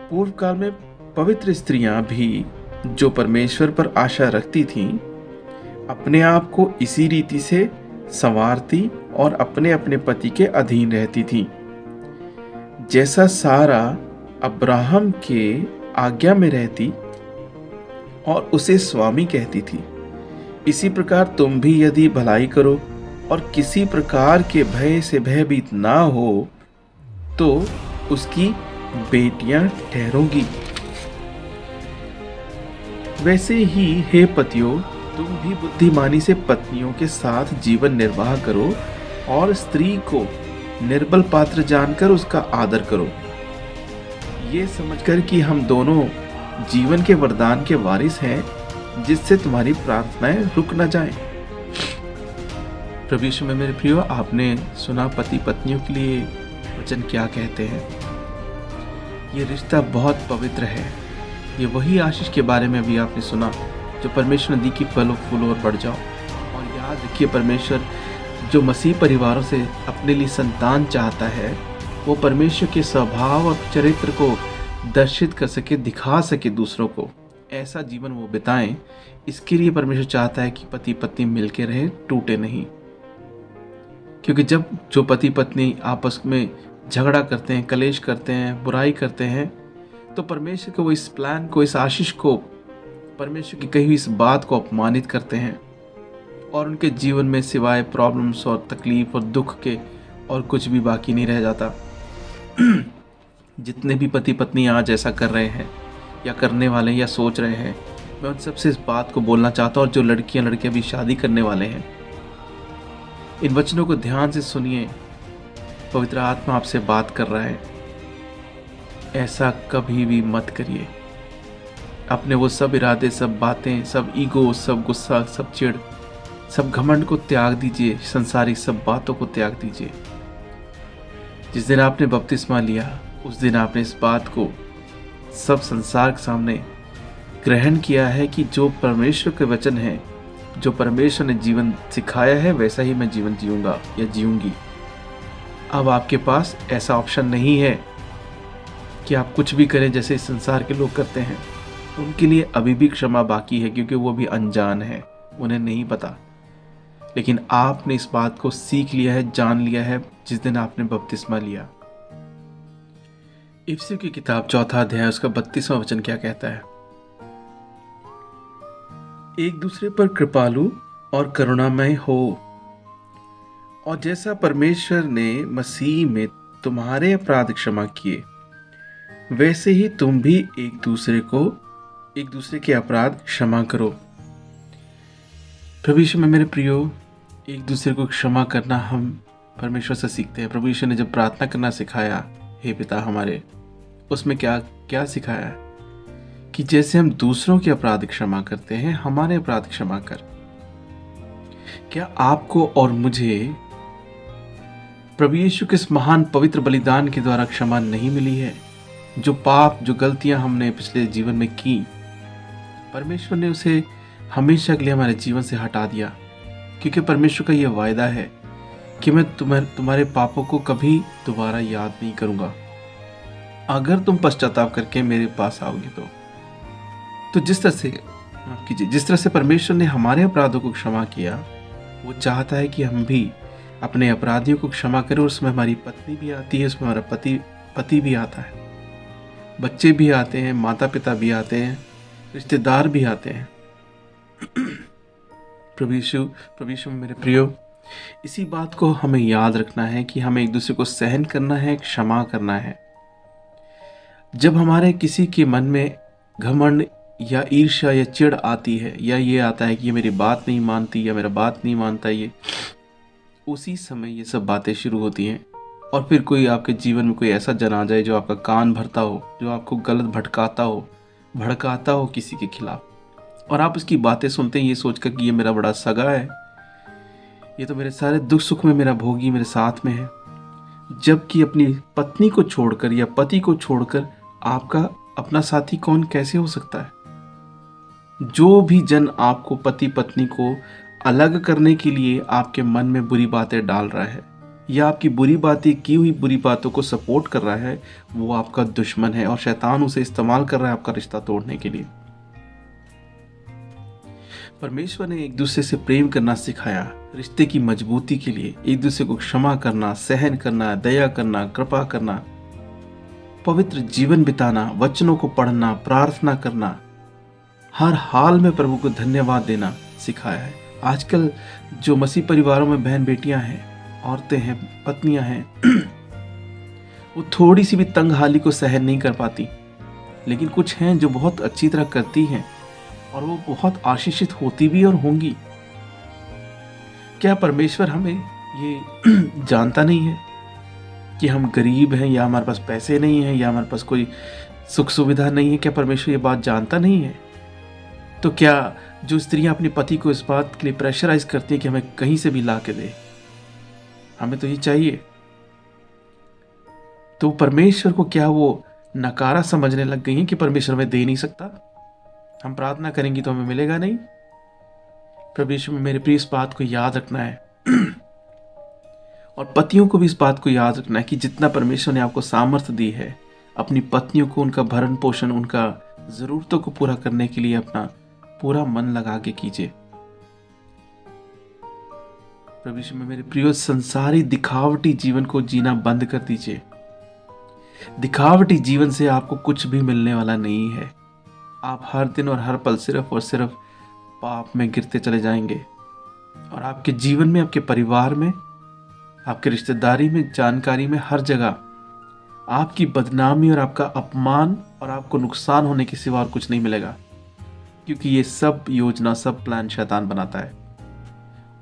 पूर्व काल में पवित्र स्त्रियां भी जो परमेश्वर पर आशा रखती थीं, अपने आप को इसी रीति से संवारती और अपने अपने पति के अधीन रहती थीं, जैसा सारा अब्राहम के आज्ञा में रहती और उसे स्वामी कहती थी। इसी प्रकार तुम भी यदि भलाई करो और किसी प्रकार के भय से भयभीत ना हो, तो उसकी बेटियां ठहरोगी। वैसे ही हे पतियों, तुम भी बुद्धिमानी से पत्नियों के साथ जीवन निर्वाह करो और स्त्री को निर्बल पात्र जानकर उसका आदर करो, ये समझकर कि हम दोनों जीवन के वरदान के वारिस हैं, जिससे तुम्हारी प्रार्थनाएं रुक न जाएं। प्रभु यीशु में मेरे प्रियो, आपने सुना पति पत्नियों के लिए वचन क्या कहते हैं। ये रिश्ता बहुत पवित्र है। ये वही आशीष के बारे में अभी आपने सुना जो परमेश्वर ने दी कि फलो फूलो और बढ़ जाओ। और याद रखिए, परमेश्वर जो मसीह परिवारों से अपने लिए संतान चाहता है, वो परमेश्वर के स्वभाव और चरित्र को दर्शित कर सके, दिखा सके दूसरों को, ऐसा जीवन वो बिताएं। इसके लिए परमेश्वर चाहता है कि पति पत्नी मिलके रहें, टूटे नहीं। क्योंकि जब जो पति पत्नी आपस में झगड़ा करते हैं, कलेश करते हैं, बुराई करते हैं, तो परमेश्वर को वो इस प्लान को, इस आशीष को, परमेश्वर की कही हुई इस बात को अपमानित करते हैं और उनके जीवन में सिवाय प्रॉब्लम्स और तकलीफ और दुख के और कुछ भी बाकी नहीं रह जाता। जितने भी पति पत्नी आज ऐसा कर रहे हैं या करने वाले हैं या सोच रहे हैं, मैं उन सबसे इस बात को बोलना चाहता हूँ। और जो लड़कियां लड़के अभी शादी करने वाले हैं, इन वचनों को ध्यान से सुनिए। पवित्र आत्मा आपसे बात कर रहा है। ऐसा कभी भी मत करिए। अपने वो सब इरादे, सब बातें, सब ईगो, सब गुस्सा, सब चिढ़, सब घमंड को त्याग दीजिए। संसारिक सब बातों को त्याग दीजिए। जिस दिन आपने बपतिस्मा लिया, उस दिन आपने इस बात को सब संसार के सामने ग्रहण किया है कि जो परमेश्वर के वचन है, जो परमेश्वर ने जीवन सिखाया है, वैसा ही मैं जीवन जीऊंगा या जीऊंगी। अब आपके पास ऐसा ऑप्शन नहीं है कि आप कुछ भी करें जैसे इस संसार के लोग करते हैं। उनके लिए अभी भी क्षमा बाकी है, क्योंकि वो भी अनजान है, उन्हें नहीं पता। लेकिन आपने इस बात को सीख लिया है, जान लिया है जिस दिन आपने बपतिस्मा लिया। इफिसियों की किताब 4 अध्याय उसका 32वां वचन क्या कहता है? एक दूसरे पर कृपालु और करुणामय हो, और जैसा परमेश्वर ने मसीह में तुम्हारे अपराध क्षमा किए, वैसे ही तुम भी एक दूसरे के अपराध क्षमा करो। प्रभु यीशु में मेरे प्रियो, एक दूसरे को क्षमा करना हम परमेश्वर से सीखते हैं। प्रभु यीशु ने जब प्रार्थना करना सिखाया, हे पिता हमारे, उसमें क्या सिखाया है कि जैसे हम दूसरों के अपराध क्षमा करते हैं, हमारे अपराध क्षमा कर। क्या आपको और मुझे प्रभु यीशु के इस महान पवित्र बलिदान के द्वारा क्षमा नहीं मिली है? जो पाप, जो गलतियां हमने पिछले जीवन में की, परमेश्वर ने उसे हमेशा के लिए हमारे जीवन से हटा दिया। क्योंकि परमेश्वर का यह वायदा है कि मैं तुम्हारे पापों को कभी दोबारा याद नहीं करूंगा, अगर तुम पश्चाताप करके मेरे पास आओगे तो जिस तरह से परमेश्वर ने हमारे अपराधों को क्षमा किया, वो चाहता है कि हम भी अपने अपराधियों को क्षमा करें। और उसमें हमारी पत्नी भी आती है, उसमें हमारा पति भी आता है, बच्चे भी आते हैं, माता पिता भी आते हैं, रिश्तेदार भी आते हैं। प्रभु यीशु मेरे प्रियो, इसी बात को हमें याद रखना है कि हमें एक दूसरे को सहन करना है, क्षमा करना है। जब हमारे किसी के मन में घमंड या ईर्ष्या या चिढ़ आती है, या ये आता है कि ये मेरी बात नहीं मानती या मेरा बात नहीं मानता, ये उसी समय ये सब बातें शुरू होती हैं। और फिर कोई आपके जीवन में कोई ऐसा जन आ जाए जो आपका कान भरता हो, जो आपको गलत भड़काता हो किसी के खिलाफ, और आप उसकी बातें सुनते हैं ये सोचकर कि ये मेरा बड़ा सगा है, ये तो मेरे सारे दुख सुख में मेरा भोगी मेरे साथ में है। जबकि अपनी पत्नी को छोड़कर या पति को छोड़कर आपका अपना साथी कौन कैसे हो सकता है? जो भी जन आपको, पति पत्नी को अलग करने के लिए आपके मन में बुरी बातें डाल रहा है या आपकी बुरी बातें की हुई बुरी बातों को सपोर्ट कर रहा है, वो आपका दुश्मन है और शैतान उसे इस्तेमाल कर रहा है आपका रिश्ता तोड़ने के लिए। परमेश्वर ने एक दूसरे से प्रेम करना सिखाया, रिश्ते की मजबूती के लिए एक दूसरे को क्षमा करना, सहन करना, दया करना, कृपा करना, पवित्र जीवन बिताना, वचनों को पढ़ना, प्रार्थना करना, हर हाल में प्रभु को धन्यवाद देना सिखाया है। आजकल जो मसीह परिवारों में बहन बेटियां हैं, औरतें हैं, पत्नियां हैं, वो थोड़ी सी भी तंगहाली को सहन नहीं कर पाती, लेकिन कुछ हैं जो बहुत अच्छी तरह करती हैं और वो बहुत आशीषित होती भी और होंगी। क्या परमेश्वर हमें ये जानता नहीं है कि हम गरीब हैं या हमारे पास पैसे नहीं हैं या हमारे पास कोई सुख सुविधा नहीं है? क्या परमेश्वर ये बात जानता नहीं है तो क्या जो स्त्रियां अपने पति को इस बात के लिए प्रेशराइज करती हैं कि हमें कहीं से भी ला के दे, हमें तो ये चाहिए, तो परमेश्वर को क्या वो नकारा समझने लग गई हैं कि परमेश्वर हमें दे नहीं सकता, हम प्रार्थना करेंगी तो हमें मिलेगा नहीं? परमेश्वर में मेरे प्रिय इस बात को याद रखना है और पतियों को भी इस बात को याद रखना है कि जितना परमेश्वर ने आपको सामर्थ्य दी है, अपनी पत्नियों को उनका भरण पोषण, उनका जरूरतों को पूरा करने के लिए अपना पूरा मन लगा के कीजिए। परमेश्वर में मेरे प्रिय संसारी दिखावटी जीवन को जीना बंद कर दीजिए। दिखावटी जीवन से आपको कुछ भी मिलने वाला नहीं है। आप हर दिन और हर पल सिर्फ और सिर्फ पाप में गिरते चले जाएंगे और आपके जीवन में, आपके परिवार में, आपके रिश्तेदारी में, जानकारी में, हर जगह आपकी बदनामी और आपका अपमान और आपको नुकसान होने के सिवा और कुछ नहीं मिलेगा, क्योंकि ये सब योजना, सब प्लान शैतान बनाता है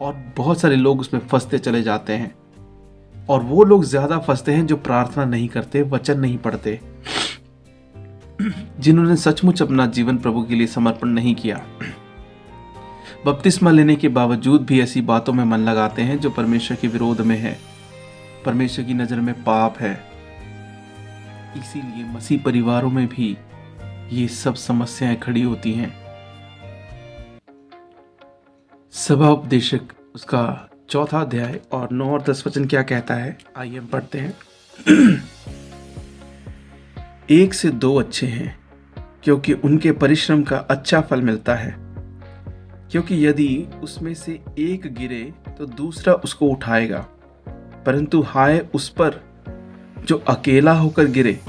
और बहुत सारे लोग उसमें फंसते चले जाते हैं। और वो लोग ज्यादा फंसते हैं जो प्रार्थना नहीं करते, वचन नहीं पढ़ते, जिन्होंने सचमुच अपना जीवन प्रभु के लिए समर्पण नहीं किया, बपतिस्मा लेने के बावजूद भी ऐसी बातों में मन लगाते हैं जो परमेश्वर के विरोध में है, परमेश्वर की नजर में पाप है। इसीलिए मसीह परिवारों में भी ये सब समस्याएं खड़ी होती हैं। सभा उपदेशक उसका 4 अध्याय और 9 और 10 वचन क्या कहता है, आइए हम पढ़ते हैं। 1 से 2 अच्छे हैं, क्योंकि उनके परिश्रम का अच्छा फल मिलता है, क्योंकि यदि उसमें से एक गिरे तो दूसरा उसको उठाएगा, परंतु हाय उस पर जो अकेला होकर गिरे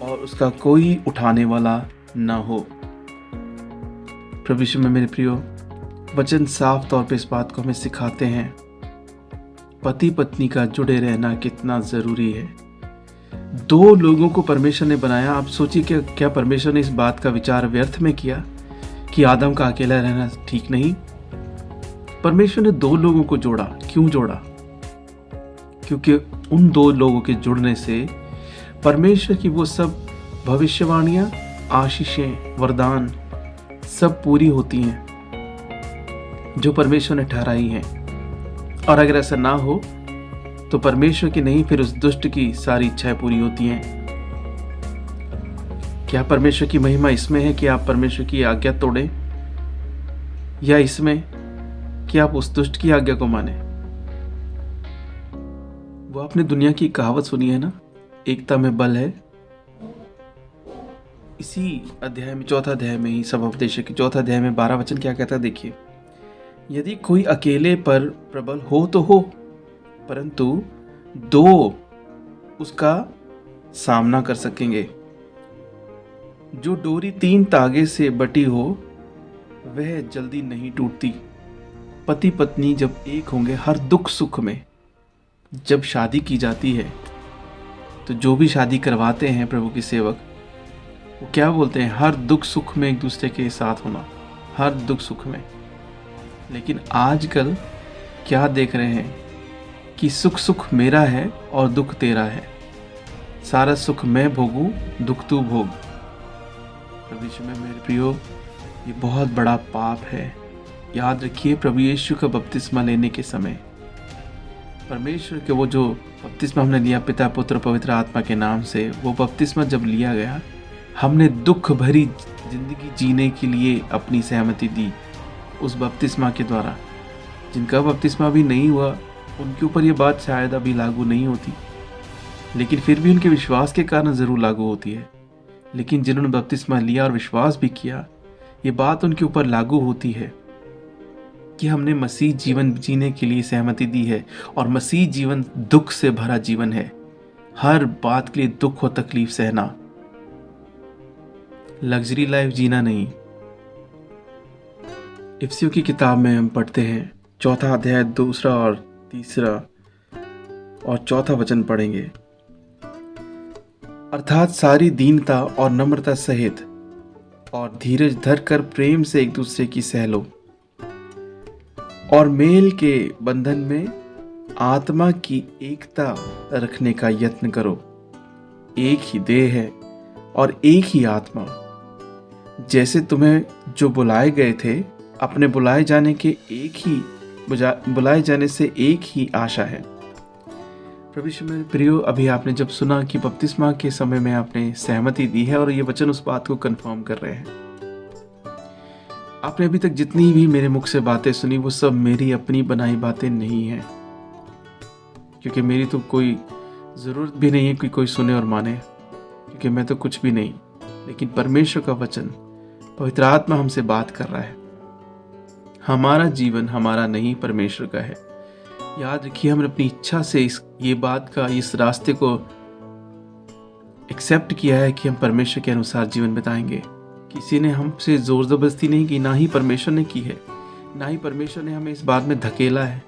और उसका कोई उठाने वाला ना हो। प्रभु यीशु में मेरे प्रियो, वचन साफ तौर पे इस बात को हमें सिखाते हैं, पति पत्नी का जुड़े रहना कितना जरूरी है। 2 लोगों को परमेश्वर ने बनाया। आप सोचिए कि क्या परमेश्वर ने इस बात का विचार व्यर्थ में किया कि आदम का अकेला रहना ठीक नहीं? परमेश्वर ने 2 लोगों को जोड़ा। क्यों जोड़ा? क्योंकि उन 2 लोगों के जुड़ने से परमेश्वर की वो सब भविष्यवाणियां, आशीषें, वरदान सब पूरी होती हैं जो परमेश्वर ने ठहराई हैं। और अगर ऐसा ना हो तो परमेश्वर की नहीं, फिर उस दुष्ट की सारी इच्छाएं पूरी होती हैं। क्या परमेश्वर की महिमा इसमें है कि आप परमेश्वर की आज्ञा तोड़ें, या इसमें कि आप उस दुष्ट की आज्ञा को माने? वो आपने दुनिया की कहावत सुनी है ना, एकता में बल है। इसी अध्याय में, 4 अध्याय में ही, सभा उपदेशक के 4 अध्याय में 12 वचन क्या कहता है, देखिए। यदि कोई अकेले पर प्रबल हो तो हो, परंतु 2 उसका सामना कर सकेंगे। जो डोरी 3 तागे से बटी हो वह जल्दी नहीं टूटती। पति पत्नी जब एक होंगे हर दुख सुख में, जब शादी की जाती है तो जो भी शादी करवाते हैं प्रभु के सेवक, वो क्या बोलते हैं, हर दुख सुख में एक दूसरे के साथ होना, हर दुख सुख में। लेकिन आजकल क्या देख रहे हैं कि सुख सुख मेरा है और दुख तेरा है, सारा सुख मैं भोगूं, दुख तू भोग। प्रभु यीशु में मेरे प्रियो, ये बहुत बड़ा पाप है। याद रखिए, प्रभु यीशु का बपतिस्मा लेने के समय परमेश्वर के वो जो बपतिस्मा हमने लिया पिता पुत्र पवित्र आत्मा के नाम से, वो बपतिस्मा जब लिया गया, हमने दुख भरी जिंदगी जीने के लिए अपनी सहमति दी उस बपतिस्मा के द्वारा। जिनका बपतिस्मा भी नहीं हुआ उनके ऊपर ये बात शायद अभी लागू नहीं होती, लेकिन फिर भी उनके विश्वास के कारण ज़रूर लागू होती है। लेकिन जिन्होंने बपतिस्मा लिया और विश्वास भी किया, ये बात उनके ऊपर लागू होती है कि हमने मसीह जीवन जीने के लिए सहमति दी है। और मसीह जीवन दुख से भरा जीवन है, हर बात के लिए दुख और तकलीफ सहना, लग्जरी लाइफ जीना नहीं। इफिसियों की किताब में हम पढ़ते हैं 4 अध्याय 2 और 3 और 4 वचन पढ़ेंगे। अर्थात सारी दीनता और नम्रता सहित और धीरज धरकर प्रेम से एक दूसरे की सह लो, और मेल के बंधन में आत्मा की एकता रखने का यत्न करो। एक ही देह है और एक ही आत्मा, जैसे तुम्हें जो बुलाए गए थे, अपने बुलाए जाने से एक ही आशा है। प्रभु यीशु मेरे प्रियो, अभी आपने जब सुना कि बपतिस्मा के समय में आपने सहमति दी है और ये वचन उस बात को कंफर्म कर रहे हैं। आपने अभी तक जितनी भी मेरे मुख से बातें सुनी वो सब मेरी अपनी बनाई बातें नहीं हैं, क्योंकि मेरी तो कोई ज़रूरत भी नहीं है कि कोई सुने और माने, क्योंकि मैं तो कुछ भी नहीं, लेकिन परमेश्वर का वचन, पवित्र आत्मा हमसे बात कर रहा है। हमारा जीवन हमारा नहीं, परमेश्वर का है। याद रखिए, हमने अपनी इच्छा से इस रास्ते को एक्सेप्ट किया है कि हम परमेश्वर के अनुसार जीवन बिताएंगे। किसी ने हमसे जोर जबरदस्ती नहीं की, ना ही परमेश्वर ने की है, ना ही परमेश्वर ने हमें इस बात में धकेला है।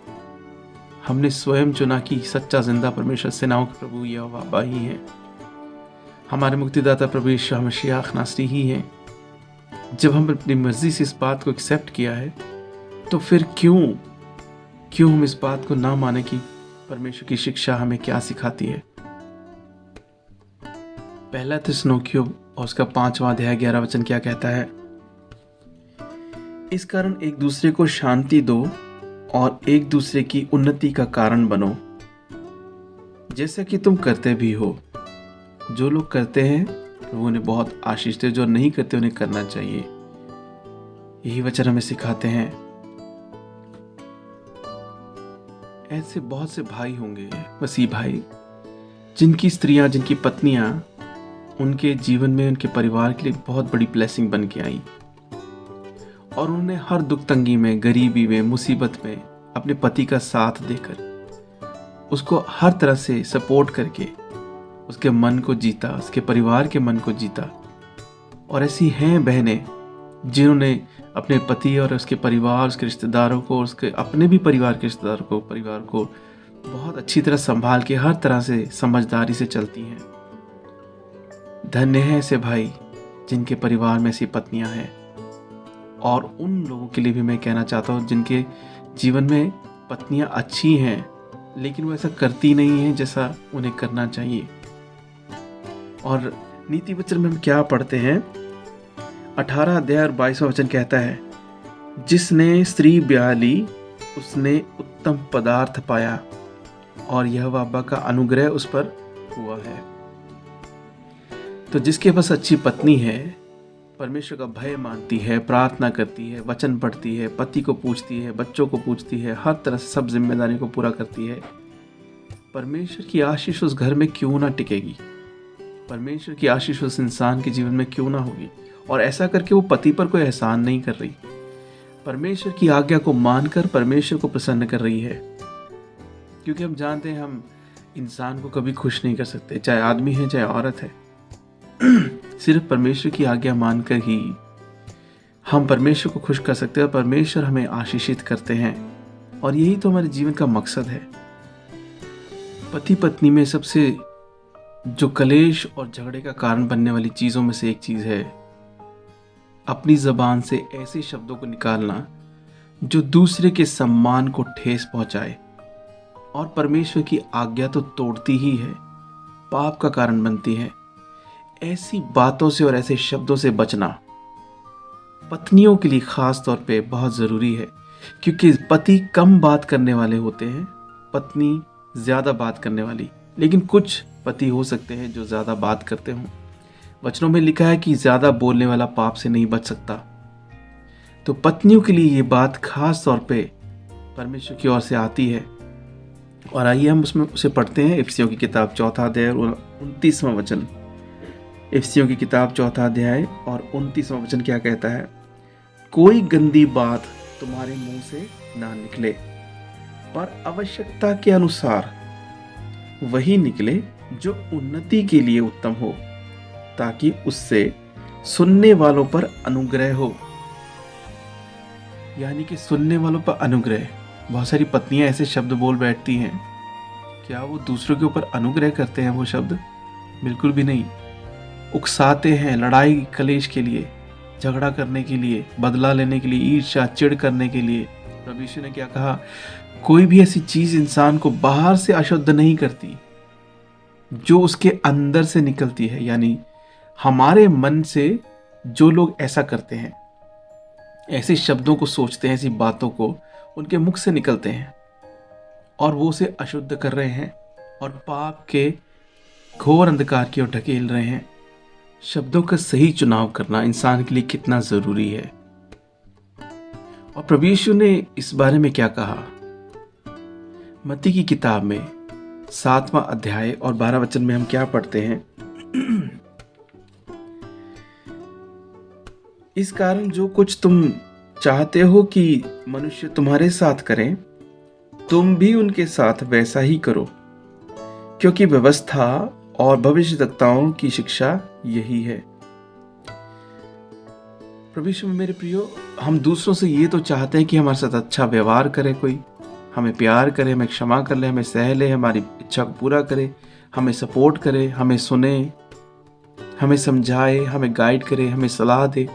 हमने स्वयं चुना कि सच्चा जिंदा परमेश्वर सेनाओं के प्रभु यहोवा ही है, हमारे मुक्तिदाता प्रभु यीशु मसीह नासरी ही है। जब हम अपनी मर्जी से इस बात को एक्सेप्ट किया है, तो फिर क्यों हम इस बात को ना माने कि परमेश्वर की शिक्षा हमें क्या सिखाती है। पहला थिस्सलुनीकियों और उसका 5वां अध्याय 11 वचन क्या कहता है? इस कारण एक दूसरे को शांति दो और एक दूसरे की उन्नति का कारण बनो, जैसा कि तुम करते भी हो। जो लोग करते हैं प्रभु उन्हें बहुत आशीष दे, जो नहीं करते उन्हें करना चाहिए। यही वचन हमें सिखाते हैं। ऐसे बहुत से भाई होंगे, मसीह भाई, जिनकी स्त्रियां, जिनकी पत्नियां उनके जीवन में, उनके परिवार के लिए बहुत बड़ी ब्लेसिंग बन के आई, और उन्होंने हर दुख तंगी में, गरीबी में, मुसीबत में अपने पति का साथ देकर, उसको हर तरह से सपोर्ट करके उसके मन को जीता, उसके परिवार के मन को जीता। और ऐसी हैं बहनें जिन्होंने अपने पति और उसके परिवार, उसके रिश्तेदारों को, उसके अपने भी परिवार के रिश्तेदारों को, परिवार को बहुत अच्छी तरह संभाल के हर तरह से समझदारी से चलती हैं। धन्य है ऐसे भाई जिनके परिवार में ऐसी पत्नियां हैं। और उन लोगों के लिए भी मैं कहना चाहता हूँ जिनके जीवन में पत्नियां अच्छी हैं, लेकिन वो ऐसा करती नहीं हैं जैसा उन्हें करना चाहिए। और नीति वचन में हम क्या पढ़ते हैं? 18 अध्याय और 22वां वचन कहता है, जिसने स्त्री ब्याह ली उसने उत्तम पदार्थ पाया और यहोवा अब्बा का अनुग्रह उस पर हुआ है। तो जिसके पास अच्छी पत्नी है, परमेश्वर का भय मानती है, प्रार्थना करती है, वचन पढ़ती है, पति को पूछती है, बच्चों को पूछती है, हर तरह से सब जिम्मेदारी को पूरा करती है, परमेश्वर की आशीष उस घर में क्यों ना टिकेगी? परमेश्वर की आशीष उस इंसान के जीवन में क्यों ना होगी? और ऐसा करके वो पति पर कोई एहसान नहीं कर रही, परमेश्वर की आज्ञा को मानकर परमेश्वर को प्रसन्न कर रही है। क्योंकि हम जानते हैं हम इंसान को कभी खुश नहीं कर सकते, चाहे आदमी है चाहे औरत है। सिर्फ परमेश्वर की आज्ञा मानकर ही हम परमेश्वर को खुश कर सकते हैं और परमेश्वर हमें आशीषित करते हैं। और यही तो हमारे जीवन का मकसद है। पति पत्नी में सबसे जो कलेश और झगड़े का कारण बनने वाली चीज़ों में से एक चीज़ है अपनी ज़बान से ऐसे शब्दों को निकालना जो दूसरे के सम्मान को ठेस पहुंचाए और परमेश्वर की आज्ञा तो तोड़ती ही है, पाप का कारण बनती है। ऐसी बातों से और ऐसे शब्दों से बचना पत्नियों के लिए खास तौर पे बहुत ज़रूरी है, क्योंकि पति कम बात करने वाले होते हैं, पत्नी ज़्यादा बात करने वाली। लेकिन कुछ पति हो सकते हैं जो ज़्यादा बात करते हों। वचनों में लिखा है कि ज़्यादा बोलने वाला पाप से नहीं बच सकता। तो पत्नियों के लिए ये बात खास तौर पे परमेश्वर की ओर से आती है। और आइए हम उसमें उसे पढ़ते हैं। इफिसियों की किताब 4 अध्याय और 29वां वचन। इफिसियों की किताब 4 अध्याय और 29वां वचन क्या कहता है? कोई गंदी बात तुम्हारे मुंह से ना निकले, पर आवश्यकता के अनुसार वही निकले जो उन्नति के लिए उत्तम हो, ताकि उससे सुनने वालों पर अनुग्रह हो। यानी कि सुनने वालों पर अनुग्रह। बहुत सारी पत्नियां ऐसे शब्द बोल बैठती हैं, क्या वो दूसरों के ऊपर अनुग्रह करते हैं? वो शब्द बिल्कुल भी नहीं। उकसाते हैं लड़ाई कलेश के लिए, झगड़ा करने के लिए, बदला लेने के लिए, ईर्ष्या चिढ़ करने के लिए। प्रभु यीशु ने क्या कहा? कोई भी ऐसी चीज इंसान को बाहर से अशुद्ध नहीं करती जो उसके अंदर से निकलती है। यानी हमारे मन से जो लोग ऐसा करते हैं, ऐसे शब्दों को सोचते हैं, ऐसी बातों को उनके मुख से निकलते हैं और वो उसे अशुद्ध कर रहे हैं और पाप के घोर अंधकार की ओर ढकेल रहे हैं। शब्दों का सही चुनाव करना इंसान के लिए कितना जरूरी है। और प्रभु यीशु ने इस बारे में क्या कहा? मत्ती की किताब में 7वां अध्याय और 12 वचन में हम क्या पढ़ते हैं? इस कारण जो कुछ तुम चाहते हो कि मनुष्य तुम्हारे साथ करें, तुम भी उनके साथ वैसा ही करो, क्योंकि व्यवस्था और भविष्यद्वक्ताओं की शिक्षा यही है। प्रभु यीशु में मेरे प्रियो, हम दूसरों से ये तो चाहते हैं कि हमारे साथ अच्छा व्यवहार करे, कोई हमें प्यार करे, हमें क्षमा कर ले, हमें सह ले, हमारी इच्छा को पूरा करे, हमें सपोर्ट करे, हमें सुने, हमें समझाए, हमें गाइड करे, हमें सलाह दे।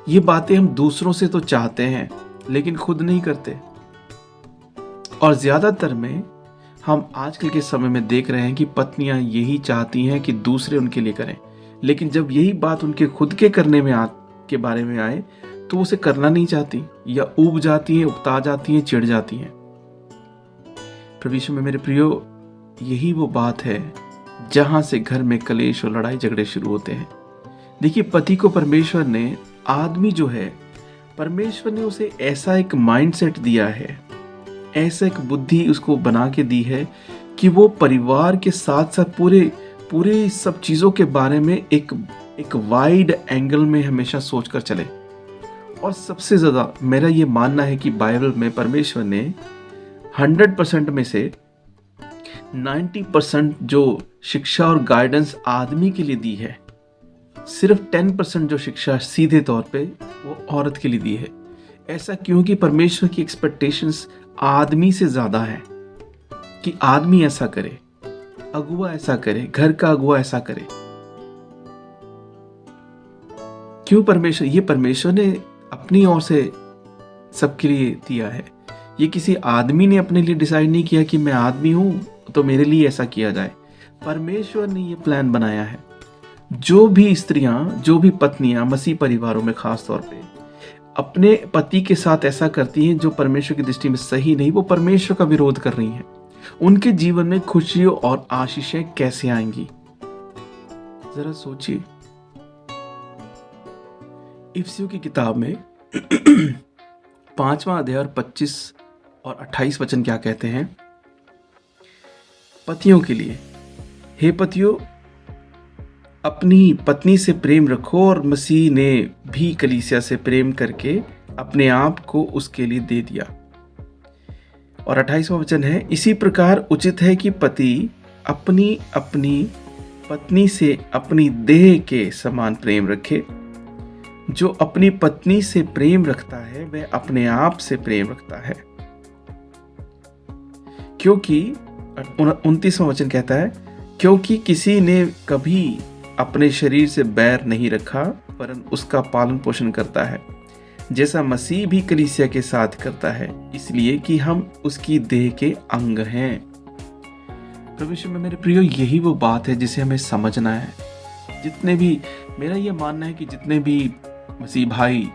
ये बातें हम दूसरों से तो चाहते हैं लेकिन खुद नहीं करते। और ज्यादातर में हम आजकल के समय में देख रहे हैं कि पत्नियां यही चाहती हैं कि दूसरे उनके लिए करें, लेकिन जब यही बात उनके खुद के करने में के बारे में आए तो उसे करना नहीं चाहती, या ऊब जाती हैं, उकता जाती हैं, चिढ़ जाती हैं। प्रभु यीशु में मेरे प्रियो, यही वो बात है जहां से घर में कलेश और लड़ाई झगड़े शुरू होते हैं। देखिए, पति को परमेश्वर ने, आदमी जो है, परमेश्वर ने उसे ऐसा एक माइंडसेट दिया है, ऐसा एक बुद्धि उसको बना के दी है कि वो परिवार के साथ साथ पूरे सब चीजों के बारे में एक वाइड एंगल में हमेशा सोचकर चले। और सबसे ज्यादा मेरा ये मानना है कि बाइबल में परमेश्वर ने 100% में से 90% जो शिक्षा और गाइडेंस आदमी के लिए दी है, सिर्फ 10% जो शिक्षा सीधे तौर पे वो औरत के लिए दी है। ऐसा क्यों? कि परमेश्वर की एक्सपेक्टेशंस आदमी से ज्यादा है कि आदमी ऐसा करे, अगुआ ऐसा करे, घर का अगुआ ऐसा करे। क्यों परमेश्वर? ये परमेश्वर ने अपनी ओर से सबके लिए दिया है। ये किसी आदमी ने अपने लिए डिसाइड नहीं किया कि मैं आदमी हूं तो मेरे लिए ऐसा किया जाए। परमेश्वर ने ये प्लान बनाया है। जो भी स्त्रियां, जो भी पत्नियां मसीह परिवारों में खास तौर पे अपने पति के साथ ऐसा करती हैं जो परमेश्वर की दृष्टि में सही नहीं, वो परमेश्वर का विरोध कर रही हैं। उनके जीवन में खुशियों और आशीषें कैसे आएंगी? जरा सोचिए। इफिसियों की किताब में 5वां अध्याय और 25 और 28 वचन क्या कहते हैं? पतियों के लिए, हे पतियों, अपनी पत्नी से प्रेम रखो, और मसीह ने भी कलीसिया से प्रेम करके अपने आप को उसके लिए दे दिया। और 28वां वचन है, इसी प्रकार उचित है कि पति अपनी पत्नी से अपनी देह के समान प्रेम रखे। जो अपनी पत्नी से प्रेम रखता है वह अपने आप से प्रेम रखता है, क्योंकि 29वां वचन कहता है, क्योंकि किसी ने कभी अपने शरीर से बैर नहीं रखा, वरन उसका पालन पोषण करता है, जैसा मसीह भी कलीसिया के साथ करता है, इसलिए कि हम उसकी देह के अंग हैं। प्रभु यीशु में मेरे प्रियो, यही वो बात है जिसे हमें समझना है। जितने भी, मेरा ये मानना है कि जितने भी मसीह भाई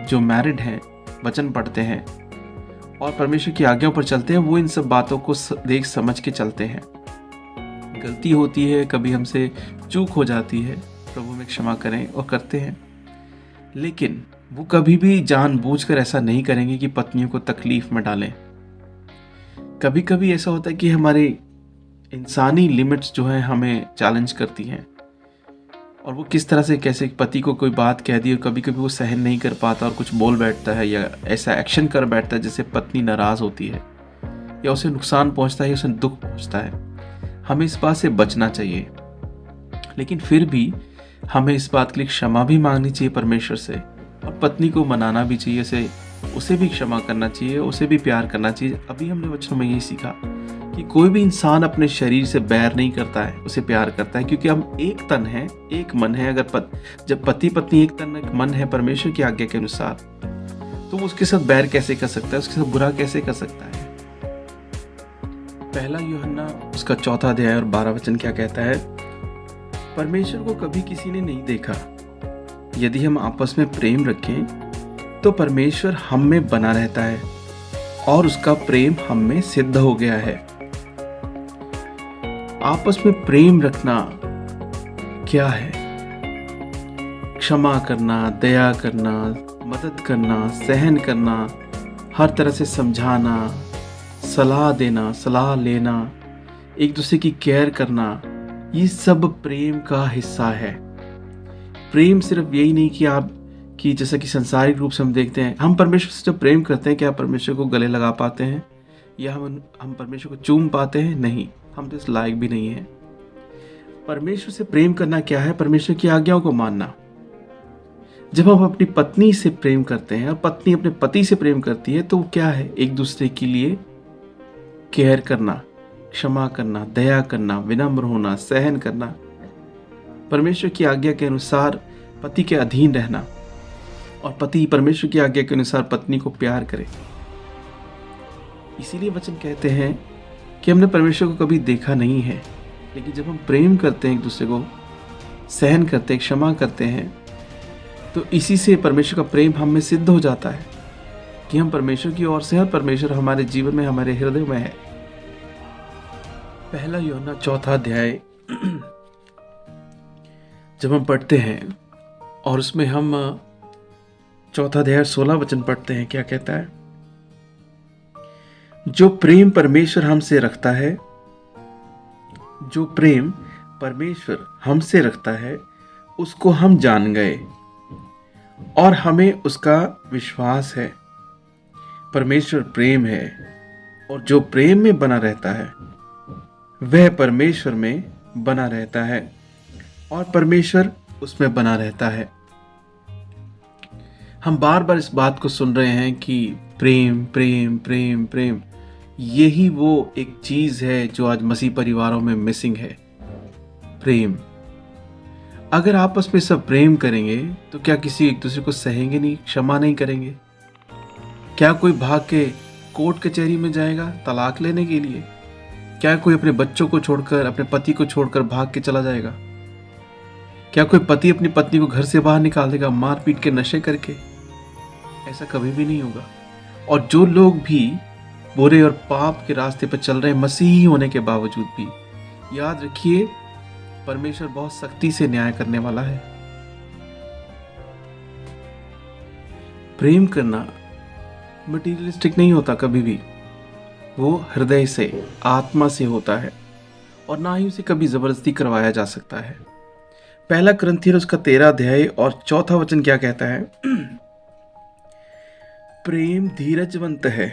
जो मैरिड हैं, वचन पढ़ते हैं और परमेश्वर की आज्ञाओं पर चलते हैं, वो इन सब बातों को देख समझ के चलते हैं। गलती होती है, कभी हमसे चूक हो जाती है, प्रभु में क्षमा करें और करते हैं, लेकिन वो कभी भी जानबूझकर ऐसा नहीं करेंगे कि पत्नियों को तकलीफ में डालें। कभी कभी ऐसा होता है कि हमारे इंसानी लिमिट्स जो हैं हमें चैलेंज करती हैं, और वो किस तरह से, कैसे पति को कोई बात कह दी और कभी कभी वो सहन नहीं कर पाता और कुछ बोल बैठता है या ऐसा एक्शन कर बैठता है जिससे पत्नी नाराज होती है या उसे नुकसान पहुंचता है या उसे दुख पहुंचता है। हमें इस बात से बचना चाहिए, लेकिन फिर भी हमें इस बात के लिए क्षमा भी मांगनी चाहिए परमेश्वर से, और पत्नी को मनाना भी चाहिए, उसे भी क्षमा करना चाहिए, उसे भी प्यार करना चाहिए। अभी हमने वचनों में यही सीखा कि कोई भी इंसान अपने शरीर से बैर नहीं करता है, उसे प्यार करता है, क्योंकि हम एक तन है, एक मन है। अगर जब पति पत्नी एक तन एक मन है परमेश्वर की आज्ञा के अनुसार, तो वो उसके साथ बैर कैसे कर सकता है, उसके साथ बुरा कैसे कर सकता है? पहला यूहन्ना उसका 4 अध्याय और 12 वचन क्या कहता है? परमेश्वर को कभी किसी ने नहीं देखा, यदि हम आपस में प्रेम रखें तो परमेश्वर हम में बना रहता है और उसका प्रेम हम में सिद्ध हो गया है। आपस में प्रेम रखना क्या है? क्षमा करना, दया करना, मदद करना, सहन करना, हर तरह से समझाना, सलाह देना, सलाह लेना, एक दूसरे की केयर करना, ये सब प्रेम का हिस्सा है। प्रेम सिर्फ यही नहीं कि आप कि जैसा कि संसारिक रूप से हम देखते हैं, हम परमेश्वर से जब प्रेम करते हैं क्या परमेश्वर को गले लगा पाते हैं या हम परमेश्वर को चूम पाते हैं? नहीं, हम तो इस लायक भी नहीं है। परमेश्वर से प्रेम करना क्या है? परमेश्वर की आज्ञाओं को मानना। जब हम अपनी पत्नी से प्रेम करते हैं और पत्नी अपने पति से प्रेम करती है तो क्या है? एक दूसरे के लिए केयर करना, क्षमा करना, दया करना, विनम्र होना, सहन करना, परमेश्वर की आज्ञा के अनुसार पति के अधीन रहना और पति परमेश्वर की आज्ञा के अनुसार पत्नी को प्यार करे। इसीलिए वचन कहते हैं कि हमने परमेश्वर को कभी देखा नहीं है, लेकिन जब हम प्रेम करते हैं, एक दूसरे को सहन करते हैं, क्षमा करते हैं, तो इसी से परमेश्वर का प्रेम हम में सिद्ध हो जाता है कि हम परमेश्वर की ओर से हैं और परमेश्वर हमारे जीवन में, हमारे हृदय में है। पहला यूहन्ना 4 अध्याय जब हम पढ़ते हैं और उसमें हम 4 अध्याय 16 वचन पढ़ते हैं, क्या कहता है? जो प्रेम परमेश्वर हमसे रखता है, जो प्रेम परमेश्वर हमसे रखता है उसको हम जान गए और हमें उसका विश्वास है। परमेश्वर प्रेम है और जो प्रेम में बना रहता है वह परमेश्वर में बना रहता है और परमेश्वर उसमें बना रहता है। हम बार बार इस बात को सुन रहे हैं कि प्रेम प्रेम प्रेम प्रेम, यही वो एक चीज है जो आज मसीह परिवारों में मिसिंग है, प्रेम। अगर आपस में सब प्रेम करेंगे तो क्या किसी एक दूसरे को सहेंगे नहीं, क्षमा नहीं करेंगे? क्या कोई भाग के कोर्ट कचहरी में जाएगा तलाक लेने के लिए? क्या कोई अपने बच्चों को छोड़कर, अपने पति को छोड़कर भाग के चला जाएगा? क्या कोई पति अपनी पत्नी को घर से बाहर निकाल देगा मार पीट के, नशे करके? ऐसा कभी भी नहीं होगा। और जो लोग भी बुरे और पाप के रास्ते पर चल रहे हैं मसीही होने के बावजूद भी, याद रखिए परमेश्वर बहुत सख्ती से न्याय करने वाला है। प्रेम करना मटीरियलिस्टिक नहीं होता कभी भी, वो हृदय से, आत्मा से होता है और ना ही उसे कभी जबरदस्ती करवाया जा सकता है। पहला कुरिन्थियर उसका 13 अध्याय और 4 वचन क्या कहता है? प्रेम धीरजवंत है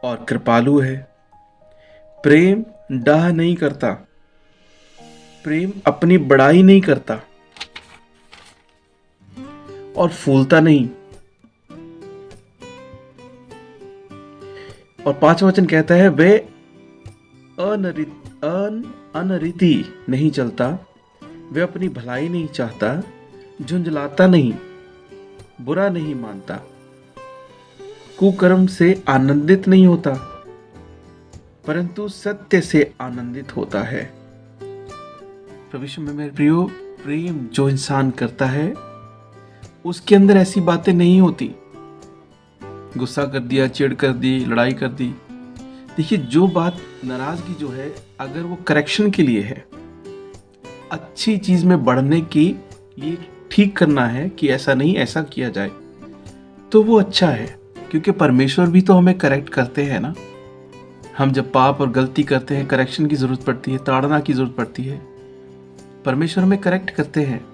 और कृपालु है, प्रेम डाह नहीं करता, प्रेम अपनी बड़ाई नहीं करता और फूलता नहीं। और 5वां वचन कहता है वे अनरीति नहीं चलता, वे अपनी भलाई नहीं चाहता, झुंझलाता नहीं, बुरा नहीं मानता, कुकर्म से आनंदित नहीं होता, परंतु सत्य से आनंदित होता है। प्रभु में मेरे प्रियो, प्रेम जो इंसान करता है उसके अंदर ऐसी बातें नहीं होती, गुस्सा कर दिया, चिढ़ कर दी, लड़ाई कर दी। देखिए, जो बात नाराजगी जो है, अगर वो करेक्शन के लिए है, अच्छी चीज में बढ़ने के लिए ठीक करना है कि ऐसा नहीं ऐसा किया जाए, तो वो अच्छा है, क्योंकि परमेश्वर भी तो हमें करेक्ट करते हैं ना। हम जब पाप और गलती करते हैं, करेक्शन की जरूरत पड़ती है, ताड़ना की जरूरत पड़ती है, परमेश्वर हमें करेक्ट करते हैं।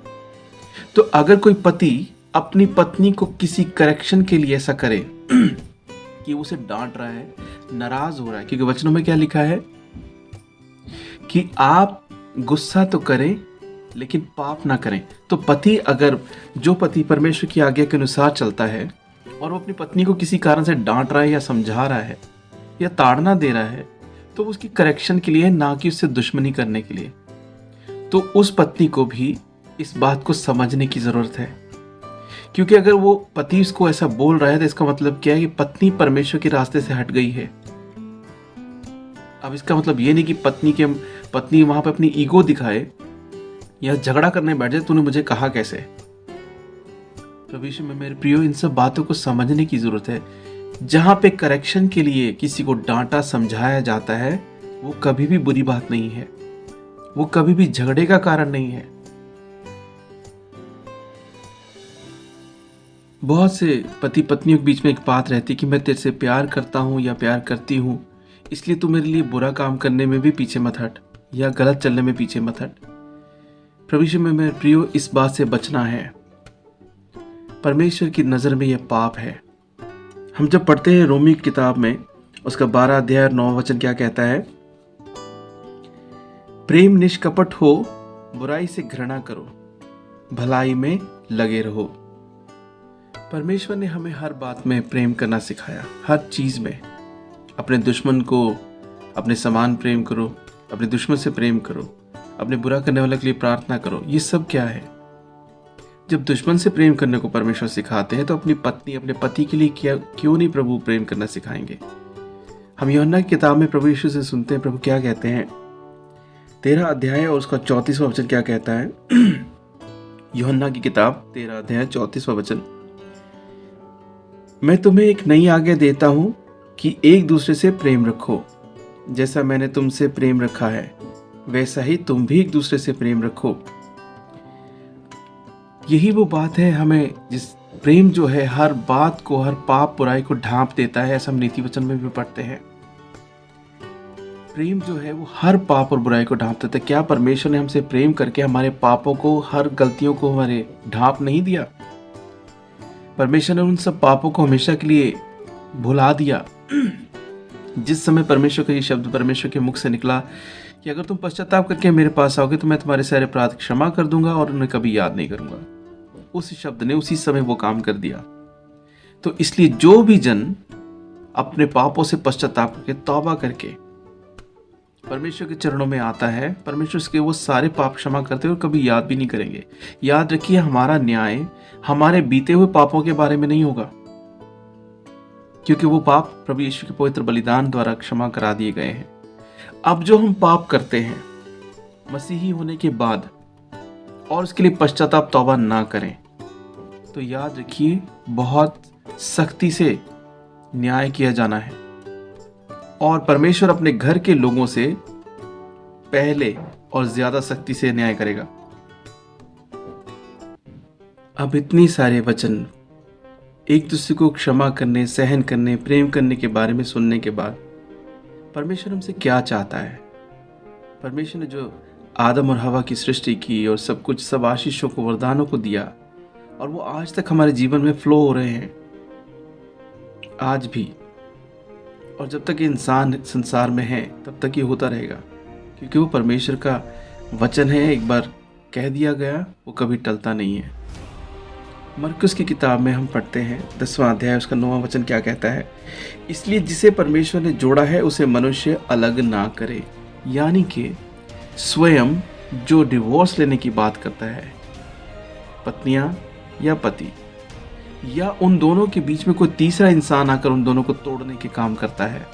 तो अगर कोई पति अपनी पत्नी को किसी करेक्शन के लिए ऐसा करे कि उसे डांट रहा है, नाराज हो रहा है, क्योंकि वचनों में क्या लिखा है कि आप गुस्सा तो करें लेकिन पाप ना करें। तो पति, अगर जो पति परमेश्वर की आज्ञा के अनुसार चलता है और वो अपनी पत्नी को किसी कारण से डांट रहा है या समझा रहा है या ताड़ना दे रहा है, तो उसकी करेक्शन के लिए, ना कि उससे दुश्मनी करने के लिए। तो उस पत्नी को भी इस बात को समझने की जरूरत है, क्योंकि अगर वो पति उसको ऐसा बोल रहा है तो इसका मतलब क्या है कि पत्नी परमेश्वर के रास्ते से हट गई है। अब इसका मतलब ये नहीं कि पत्नी वहां पर अपनी ईगो दिखाए या झगड़ा करने बैठ जाए, तूने मुझे कहा कैसे। प्रभु यीशु में मेरे प्रियो, इन सब बातों को समझने की जरूरत है। जहां पे करेक्शन के लिए किसी को डांटा समझाया जाता है, वो कभी भी बुरी बात नहीं है, वो कभी भी झगड़े का कारण नहीं है। बहुत से पति पत्नियों के बीच में एक बात रहती कि मैं तेरे से प्यार करता हूं या प्यार करती हूं, इसलिए तू मेरे लिए बुरा काम करने में भी पीछे मत हट या गलत चलने में पीछे मत हट। प्रभु यीशु में मेरे प्रियो, इस बात से बचना है। परमेश्वर की नजर में यह पाप है। हम जब पढ़ते हैं रोमी की किताब में, उसका 12 अध्याय और 9 वचन क्या कहता है? प्रेम निष्कपट हो, बुराई से घृणा करो, भलाई में लगे रहो। परमेश्वर ने हमें हर बात में प्रेम करना सिखाया, हर चीज में। अपने दुश्मन को अपने समान प्रेम करो, अपने दुश्मन से प्रेम करो, अपने बुरा करने वाले के लिए प्रार्थना करो। ये सब क्या है? जब दुश्मन से प्रेम करने को परमेश्वर सिखाते हैं, तो अपनी पत्नी, अपने पति के लिए क्यों नहीं प्रभु प्रेम करना सिखाएंगे? हम यूहन्ना की किताब में प्रभु यीशु से सुनते हैं, प्रभु क्या कहते हैं। 13 अध्याय और उसका 34वां वचन क्या कहता है? यूहन्ना की किताब 13 अध्याय 34वां वचन, मैं तुम्हें एक नई आज्ञा देता हूं कि एक दूसरे से प्रेम रखो। जैसा मैंने तुमसे प्रेम रखा है, वैसा ही तुम भी एक दूसरे से प्रेम रखो। यही वो बात है, हमें जिस प्रेम जो है हर बात को, हर पाप बुराई को ढांप देता है। ऐसा हम नीति वचन में भी पढ़ते हैं। प्रेम जो है वो हर पाप और बुराई को ढांप देता है। क्या परमेश्वर ने हमसे प्रेम करके हमारे पापों को, हर गलतियों को हमारे ढांप नहीं दिया? परमेश्वर ने उन सब पापों को हमेशा के लिए भुला दिया। जिस समय परमेश्वर का ये शब्द परमेश्वर के मुख से निकला कि अगर तुम पश्चाताप करके मेरे पास आओगे तो मैं तुम्हारे सारे अपराध क्षमा कर दूंगा और उन्हें कभी याद नहीं करूंगा, उस शब्द ने उसी समय वो काम कर दिया। तो इसलिए जो भी जन अपने पापों से पश्चाताप करके, तौबा करके परमेश्वर के चरणों में आता है, परमेश्वर उसके वो सारे पाप क्षमा करते हैं और कभी याद भी नहीं करेंगे। याद रखिए, हमारा न्याय हमारे बीते हुए पापों के बारे में नहीं होगा, क्योंकि वो पाप प्रभु यीशु के पवित्र बलिदान द्वारा क्षमा करा दिए गए हैं। अब जो हम पाप करते हैं मसीही होने के बाद और उसके लिए पश्चाताप तौबा ना करें, तो याद रखिए बहुत सख्ती से न्याय किया जाना है और परमेश्वर अपने घर के लोगों से पहले और ज्यादा सख्ती से न्याय करेगा। अब इतनी सारे वचन एक दूसरे को क्षमा करने, सहन करने, प्रेम करने के बारे में सुनने के बाद परमेश्वर हमसे क्या चाहता है? परमेश्वर ने जो आदम और हवा की सृष्टि की और सब कुछ, सब आशीषों को, वरदानों को दिया, और वो आज तक हमारे जीवन में फ्लो हो रहे हैं, आज भी। और जब तक इंसान संसार में है तब तक ये होता रहेगा, क्योंकि वो परमेश्वर का वचन है, एक बार कह दिया गया वो कभी टलता नहीं है। मरकुस की किताब में हम पढ़ते हैं 10वां अध्याय, उसका 9वां वचन क्या कहता है? इसलिए जिसे परमेश्वर ने जोड़ा है उसे मनुष्य अलग ना करे। यानी कि स्वयं जो डिवोर्स लेने की बात करता है, पत्नियां या पति, या उन दोनों के बीच में कोई तीसरा इंसान आकर उन दोनों को तोड़ने के काम करता है,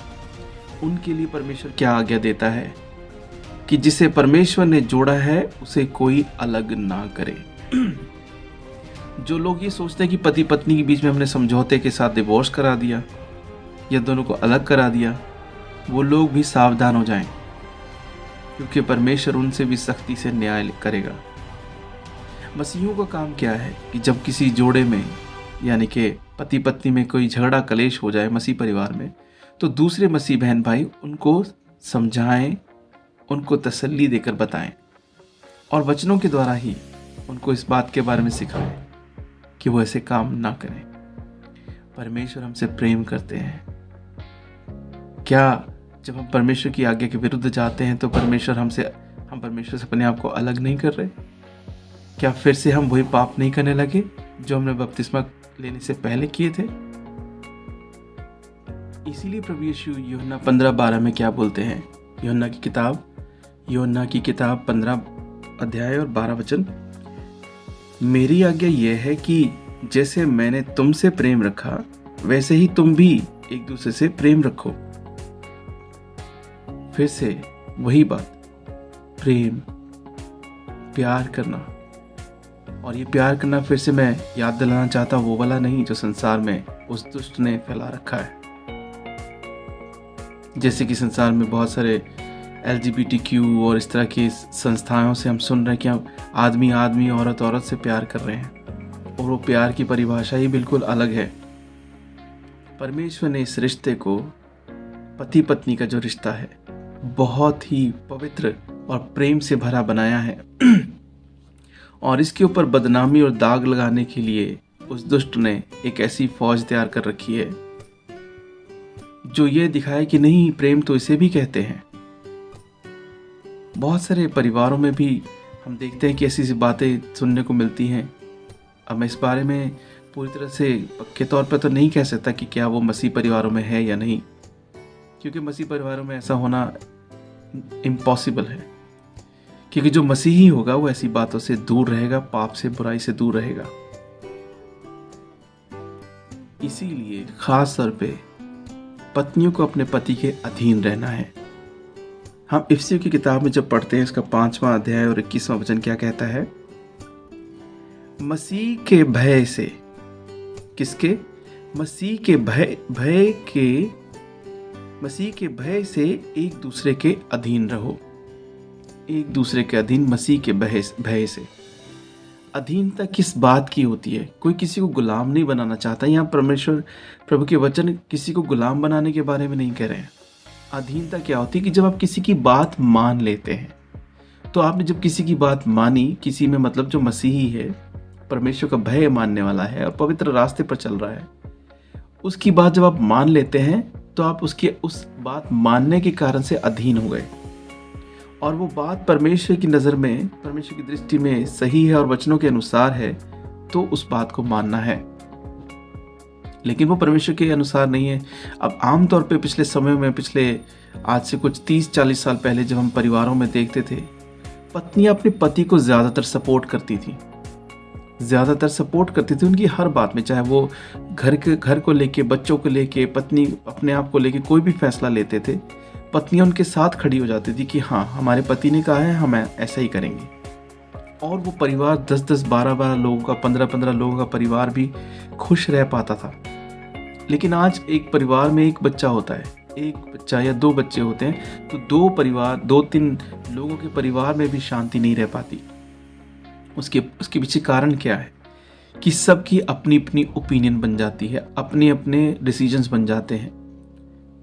उनके लिए परमेश्वर क्या आज्ञा देता है कि जिसे परमेश्वर ने जोड़ा है उसे कोई अलग ना करे। जो लोग ये सोचते हैं कि पति पत्नी के बीच में हमने समझौते के साथ डिवोर्स करा दिया या दोनों को अलग करा दिया, वो लोग भी सावधान हो जाएं, क्योंकि परमेश्वर उनसे भी सख्ती से न्याय करेगा। मसीहियों का काम क्या है कि जब किसी जोड़े में, यानी कि पति पत्नी में कोई झगड़ा कलेश हो जाए मसीह परिवार में, तो दूसरे मसीह बहन भाई उनको समझाएं, उनको तसल्ली देकर बताएं और वचनों के द्वारा ही उनको इस बात के बारे में सिखाएं कि वो ऐसे काम ना करें। परमेश्वर हमसे प्रेम करते हैं। क्या जब हम परमेश्वर की आज्ञा के विरुद्ध जाते हैं तो हम परमेश्वर से अपने आप को अलग नहीं कर रहे? क्या फिर से हम वही पाप नहीं करने लगे जो हमने बपतिस्मा लेने से पहले किए थे? इसीलिए प्रभु यीशु यूहन्ना 15:12 में क्या बोलते हैं? यूहन्ना की किताब 15 अध्याय और 12 वचन, मेरी आज्ञा यह है कि जैसे मैंने तुमसे प्रेम रखा वैसे ही तुम भी एक दूसरे से प्रेम रखो। फिर से वही बात, प्यार करना। और ये प्यार करना फिर से मैं याद दिलाना चाहता हूँ, वो वाला नहीं जो संसार में उस दुष्ट ने फैला रखा है। जैसे कि संसार में बहुत सारे LGBTQ और इस तरह की संस्थाओं से हम सुन रहे हैं कि आदमी आदमी औरत औरत से प्यार कर रहे हैं, और वो प्यार की परिभाषा ही बिल्कुल अलग है। परमेश्वर ने इस रिश्ते को, पति पत्नी का जो रिश्ता है, बहुत ही पवित्र और प्रेम से भरा बनाया है। और इसके ऊपर बदनामी और दाग लगाने के लिए उस दुष्ट ने एक ऐसी फौज तैयार कर रखी है जो ये दिखाए कि नहीं, प्रेम तो इसे भी कहते हैं। बहुत सारे परिवारों में भी हम देखते हैं कि ऐसी बातें सुनने को मिलती हैं। अब मैं इस बारे में पूरी तरह से पक्के तौर पर तो नहीं कह सकता कि क्या वो मसीह परिवारों में है या नहीं, क्योंकि मसीह परिवारों में ऐसा होना इम्पॉसिबल है। क्योंकि जो मसीही होगा वो ऐसी बातों से दूर रहेगा, पाप से, बुराई से दूर रहेगा। इसीलिए खास तौर पे पत्नियों को अपने पति के अधीन रहना है। हम इफिसियों की किताब में जब पढ़ते हैं, इसका 5वां अध्याय और 21वां वचन क्या कहता है? मसीह के भय से, किसके? मसीह के भय से एक दूसरे के अधीन रहो। एक दूसरे के अधीन, मसीह के भय से। अधीनता किस बात की होती है? कोई किसी को गुलाम नहीं बनाना चाहता। यहाँ परमेश्वर प्रभु के वचन किसी को गुलाम बनाने के बारे में नहीं कह रहे हैं। अधीनता क्या होती है कि जब आप किसी की बात मान लेते हैं, तो आपने जब किसी की बात मानी, किसी में मतलब जो मसीही है, परमेश्वर का भय मानने वाला है और पवित्र रास्ते पर चल रहा है, उसकी बात जब आप मान लेते हैं तो आप उसकी उस बात मानने के कारण से अधीन हो गए। और वो बात परमेश्वर की नज़र में, परमेश्वर की दृष्टि में सही है और वचनों के अनुसार है, तो उस बात को मानना है। लेकिन वो परमेश्वर के अनुसार नहीं है। अब आमतौर पे पिछले समय में, पिछले आज से कुछ 30-40 साल पहले जब हम परिवारों में देखते थे, पत्नियां अपने पति को ज़्यादातर सपोर्ट करती थी, उनकी हर बात में। चाहे वो घर को लेके, बच्चों को लेके, पत्नी अपने आप को लेके कोई भी फैसला लेते थे, पत्नियां उनके साथ खड़ी हो जाती थी कि हाँ, हमारे पति ने कहा है, हम ऐसा ही करेंगे। और वो परिवार 10-10, 12-12 लोगों का, 15-15 लोगों का परिवार भी खुश रह पाता था। लेकिन आज एक परिवार में एक बच्चा होता है, एक बच्चा या 2 बच्चे होते हैं, तो 2-3 लोगों के परिवार में भी शांति नहीं रह पाती। उसके पीछे कारण क्या है? कि सबकी अपनी अपनी ओपिनियन बन जाती है, अपने अपने डिसीजंस बन जाते हैं।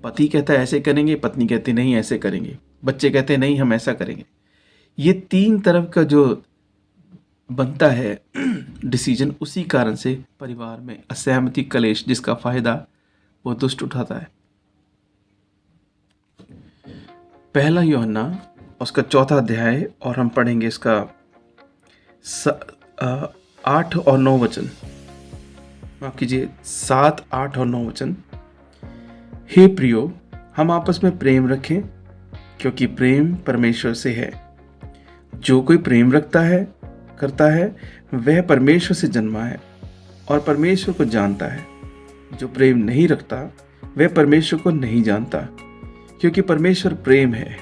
पति कहता है ऐसे करेंगे, पत्नी कहती नहीं ऐसे करेंगे, बच्चे कहते हैं नहीं हम ऐसा करेंगे। ये 3 तरफ का जो बनता है डिसीजन, उसी कारण से परिवार में असहमति, कलेश, जिसका फायदा वो दुष्ट उठाता है। 1 यूहन्ना उसका 4था अध्याय, और हम पढ़ेंगे इसका 8 और 9 वचन। माफ कीजिए, 7, 8 और 9 वचन। हे प्रियो, हम आपस में प्रेम रखें, क्योंकि प्रेम परमेश्वर से है। जो कोई प्रेम करता है वह परमेश्वर से जन्मा है और परमेश्वर को जानता है। जो प्रेम नहीं रखता वह परमेश्वर को नहीं जानता, क्योंकि परमेश्वर प्रेम है।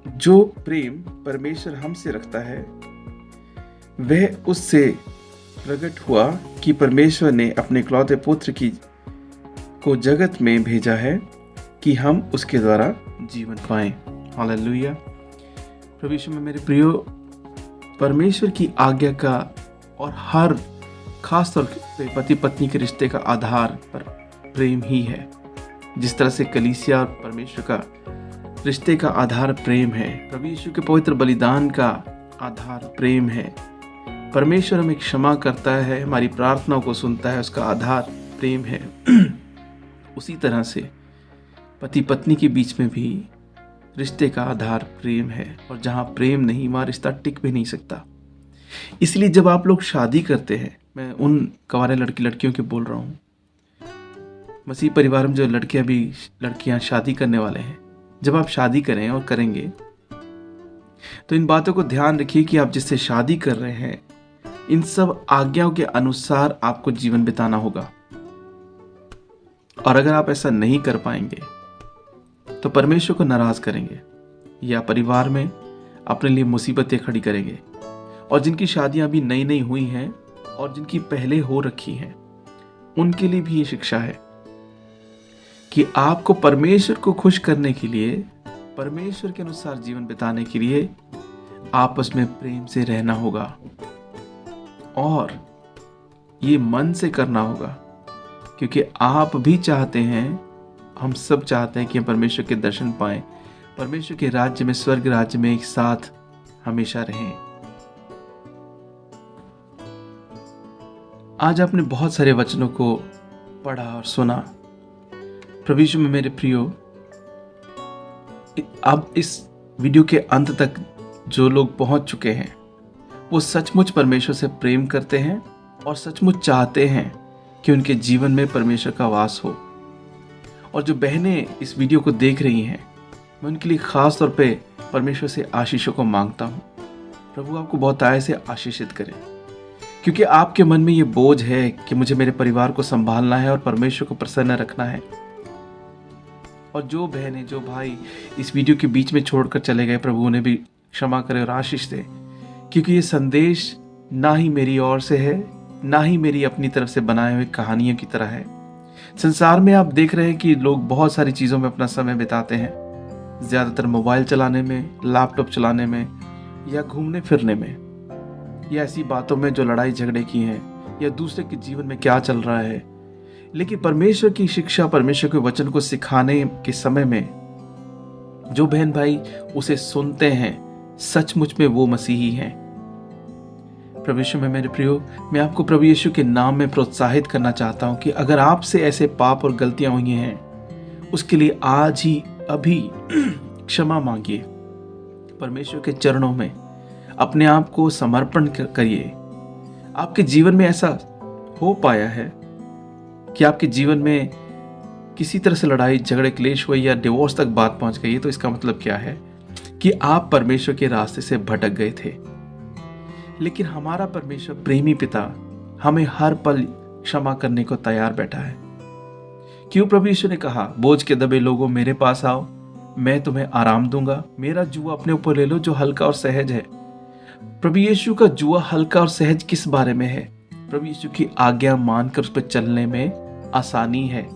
जो प्रेम परमेश्वर हमसे रखता है वह उससे प्रकट हुआ कि परमेश्वर ने अपने इकलौते पुत्र को जगत में भेजा है कि हम उसके द्वारा जीवन पाएं। हालेलुया। प्रभु यीशु में मेरे प्रियो, परमेश्वर की आज्ञा का और हर खास तौर पे पति पत्नी के रिश्ते का आधार पर प्रेम ही है। जिस तरह से कलीसिया और परमेश्वर का रिश्ते का आधार प्रेम है, प्रभु यीशु के पवित्र बलिदान का आधार प्रेम है। परमेश्वर हमें क्षमा करता है, हमारी प्रार्थनाओं को सुनता है, उसका आधार प्रेम है। उसी तरह से पति पत्नी के बीच में भी रिश्ते का आधार प्रेम है, और जहाँ प्रेम नहीं, वहाँ रिश्ता टिक भी नहीं सकता। इसलिए जब आप लोग शादी करते हैं, मैं उन कंवारे लड़कियों के बोल रहा हूँ, मसीह परिवार में जो लड़कियां शादी करने वाले हैं, जब आप शादी करें और करेंगे तो इन बातों को ध्यान रखिए कि आप जिससे शादी कर रहे हैं, इन सब आज्ञाओं के अनुसार आपको जीवन बिताना होगा। और अगर आप ऐसा नहीं कर पाएंगे तो परमेश्वर को नाराज करेंगे, या परिवार में अपने लिए मुसीबतें खड़ी करेंगे, और जिनकी शादियां अभी नई नई हुई हैं और जिनकी पहले हो रखी हैं, उनके लिए भी ये शिक्षा है कि आपको परमेश्वर को खुश करने के लिए, परमेश्वर के अनुसार जीवन बिताने के लिए आपस में प्रेम से रहना होगा, और ये मन से करना होगा, क्योंकि आप भी चाहते हैं, हम सब चाहते हैं कि हम परमेश्वर के दर्शन पाएं, परमेश्वर के राज्य में, स्वर्ग राज्य में एक साथ हमेशा रहें। आज आपने बहुत सारे वचनों को पढ़ा और सुना। प्रभु यीशु में मेरे प्रियो, अब इस वीडियो के अंत तक जो लोग पहुंच चुके हैं वो सचमुच परमेश्वर से प्रेम करते हैं और सचमुच चाहते हैं कि उनके जीवन में परमेश्वर का वास हो। और जो बहनें इस वीडियो को देख रही हैं, मैं उनके लिए खास तौर पे परमेश्वर से आशीषों को मांगता हूँ। प्रभु आपको बहुत आय से आशीषित करे, क्योंकि आपके मन में ये बोझ है कि मुझे मेरे परिवार को संभालना है और परमेश्वर को प्रसन्न रखना है। और जो बहनें, जो भाई इस वीडियो के बीच में छोड़कर चले गए, प्रभु उन्हें भी क्षमा करे और आशीष दे, क्योंकि ये संदेश ना ही मेरी ओर से है, ना ही मेरी अपनी तरफ से बनाए हुए कहानियों की तरह है। संसार में आप देख रहे हैं कि लोग बहुत सारी चीज़ों में अपना समय बिताते हैं, ज़्यादातर मोबाइल चलाने में, लैपटॉप चलाने में, या घूमने फिरने में, या ऐसी बातों में जो लड़ाई झगड़े की हैं, या दूसरे के जीवन में क्या चल रहा है। लेकिन परमेश्वर की शिक्षा, परमेश्वर के वचन को सिखाने के समय में जो बहन भाई उसे सुनते हैं, सचमुच में वो मसीही हैं। प्रभु यीशु में मेरे प्रियो, मैं आपको प्रभु यीशु के नाम में प्रोत्साहित करना चाहता हूं कि अगर आपसे ऐसे पाप और गलतियां हुई हैं, उसके लिए आज ही अभी क्षमा मांगिए। परमेश्वर के चरणों में अपने आप को समर्पण करिए। आपके जीवन में ऐसा हो पाया है कि आपके जीवन में किसी तरह से लड़ाई झगड़े क्लेश हुई या डिवोर्स तक बात पहुंच गई है, तो इसका मतलब क्या है कि आप परमेश्वर के रास्ते से भटक गए थे। लेकिन हमारा परमेश्वर प्रेमी पिता हमें हर पल क्षमा करने को तैयार बैठा है। क्यों प्रभु यीशु ने कहा, बोझ के दबे लोगों मेरे पास आओ, मैं तुम्हें आराम दूंगा, मेरा जुआ अपने ऊपर ले लो जो हल्का और सहज है। प्रभु यीशु का जुआ हल्का और सहज किस बारे में है? प्रभु यीशु की आज्ञा मानकर उस पर चलने में आसानी है।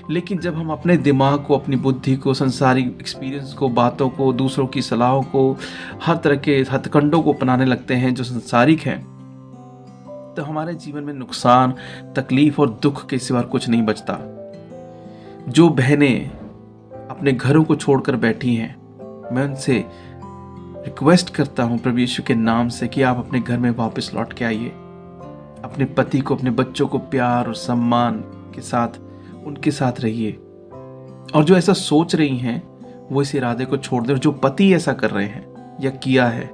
लेकिन जब हम अपने दिमाग को, अपनी बुद्धि को, संसारिक एक्सपीरियंस को, बातों को, दूसरों की सलाहों को, हर तरह के हथकंडों को अपनाने लगते हैं जो संसारिक हैं, तो हमारे जीवन में नुकसान, तकलीफ और दुख के सिवा कुछ नहीं बचता। जो बहनें अपने घरों को छोड़कर बैठी हैं, मैं उनसे रिक्वेस्ट करता हूं प्रभु यीशु के नाम से कि आप अपने घर में वापस लौट के आइए। अपने पति को, अपने बच्चों को प्यार और सम्मान के साथ उनके साथ रहिए। और जो ऐसा सोच रही हैं वो इस इरादे को छोड़ दें। और जो पति ऐसा कर रहे हैं या किया है,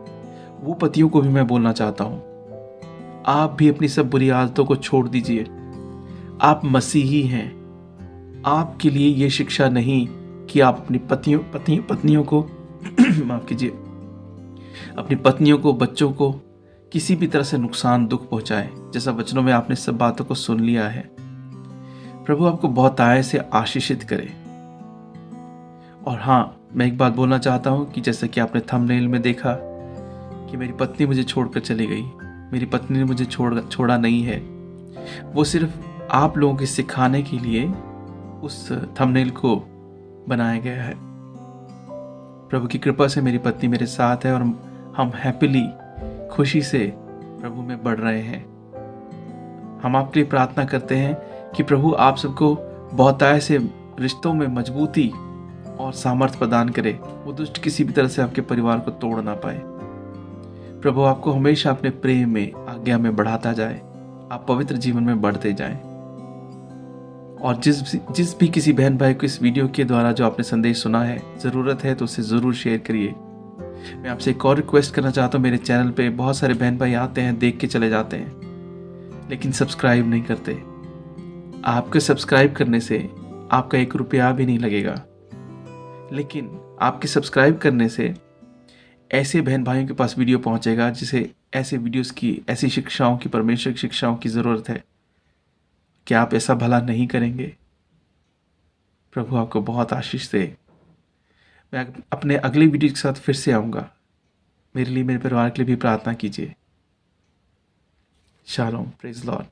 वो पतियों को भी मैं बोलना चाहता हूं, आप भी अपनी सब बुरी आदतों को छोड़ दीजिए। आप मसीही हैं। आपके लिए ये शिक्षा नहीं कि आप अपनी पत्नियों को माफ कीजिए, अपनी पत्नियों को, बच्चों को किसी भी तरह से नुकसान, दुख पहुंचाए। जैसा वचनों में आपने सब बातों को सुन लिया है। प्रभु आपको बहुत आय से आशीषित करे। और हाँ, मैं एक बात बोलना चाहता हूं कि जैसे कि आपने थंबनेल में देखा कि मेरी पत्नी मुझे छोड़कर चली गई, मेरी पत्नी ने मुझे छोड़ा नहीं है। वो सिर्फ आप लोगों के सिखाने के लिए उस थंबनेल को बनाया गया है। प्रभु की कृपा से मेरी पत्नी मेरे साथ है और हम हैप्पीली, खुशी से प्रभु में बढ़ रहे हैं। हम आपके लिए प्रार्थना करते हैं कि प्रभु आप सबको बहुत आय से रिश्तों में मजबूती और सामर्थ्य प्रदान करे। वो दुष्ट किसी भी तरह से आपके परिवार को तोड़ ना पाए। प्रभु आपको हमेशा अपने प्रेम में, आज्ञा में बढ़ाता जाए। आप पवित्र जीवन में बढ़ते जाएं। और जिस भी किसी बहन भाई को इस वीडियो के द्वारा जो आपने संदेश सुना है, ज़रूरत है तो उसे ज़रूर शेयर करिए। मैं आपसे एक और रिक्वेस्ट करना चाहता हूँ। मेरे चैनल पे बहुत सारे बहन भाई आते हैं, देख के चले जाते हैं, लेकिन सब्सक्राइब नहीं करते। आपके सब्सक्राइब करने से आपका 1 रुपया भी नहीं लगेगा, लेकिन आपके सब्सक्राइब करने से ऐसे बहन भाइयों के पास वीडियो पहुंचेगा जिसे ऐसे वीडियोस की, ऐसी शिक्षाओं की, परमेश्वर की शिक्षाओं की ज़रूरत है। क्या आप ऐसा भला नहीं करेंगे? प्रभु आपको बहुत आशीष दे। मैं अपने अगले वीडियो के साथ फिर से आऊँगा। मेरे लिए, मेरे परिवार के लिए भी प्रार्थना कीजिए। Shalom, praise Lord.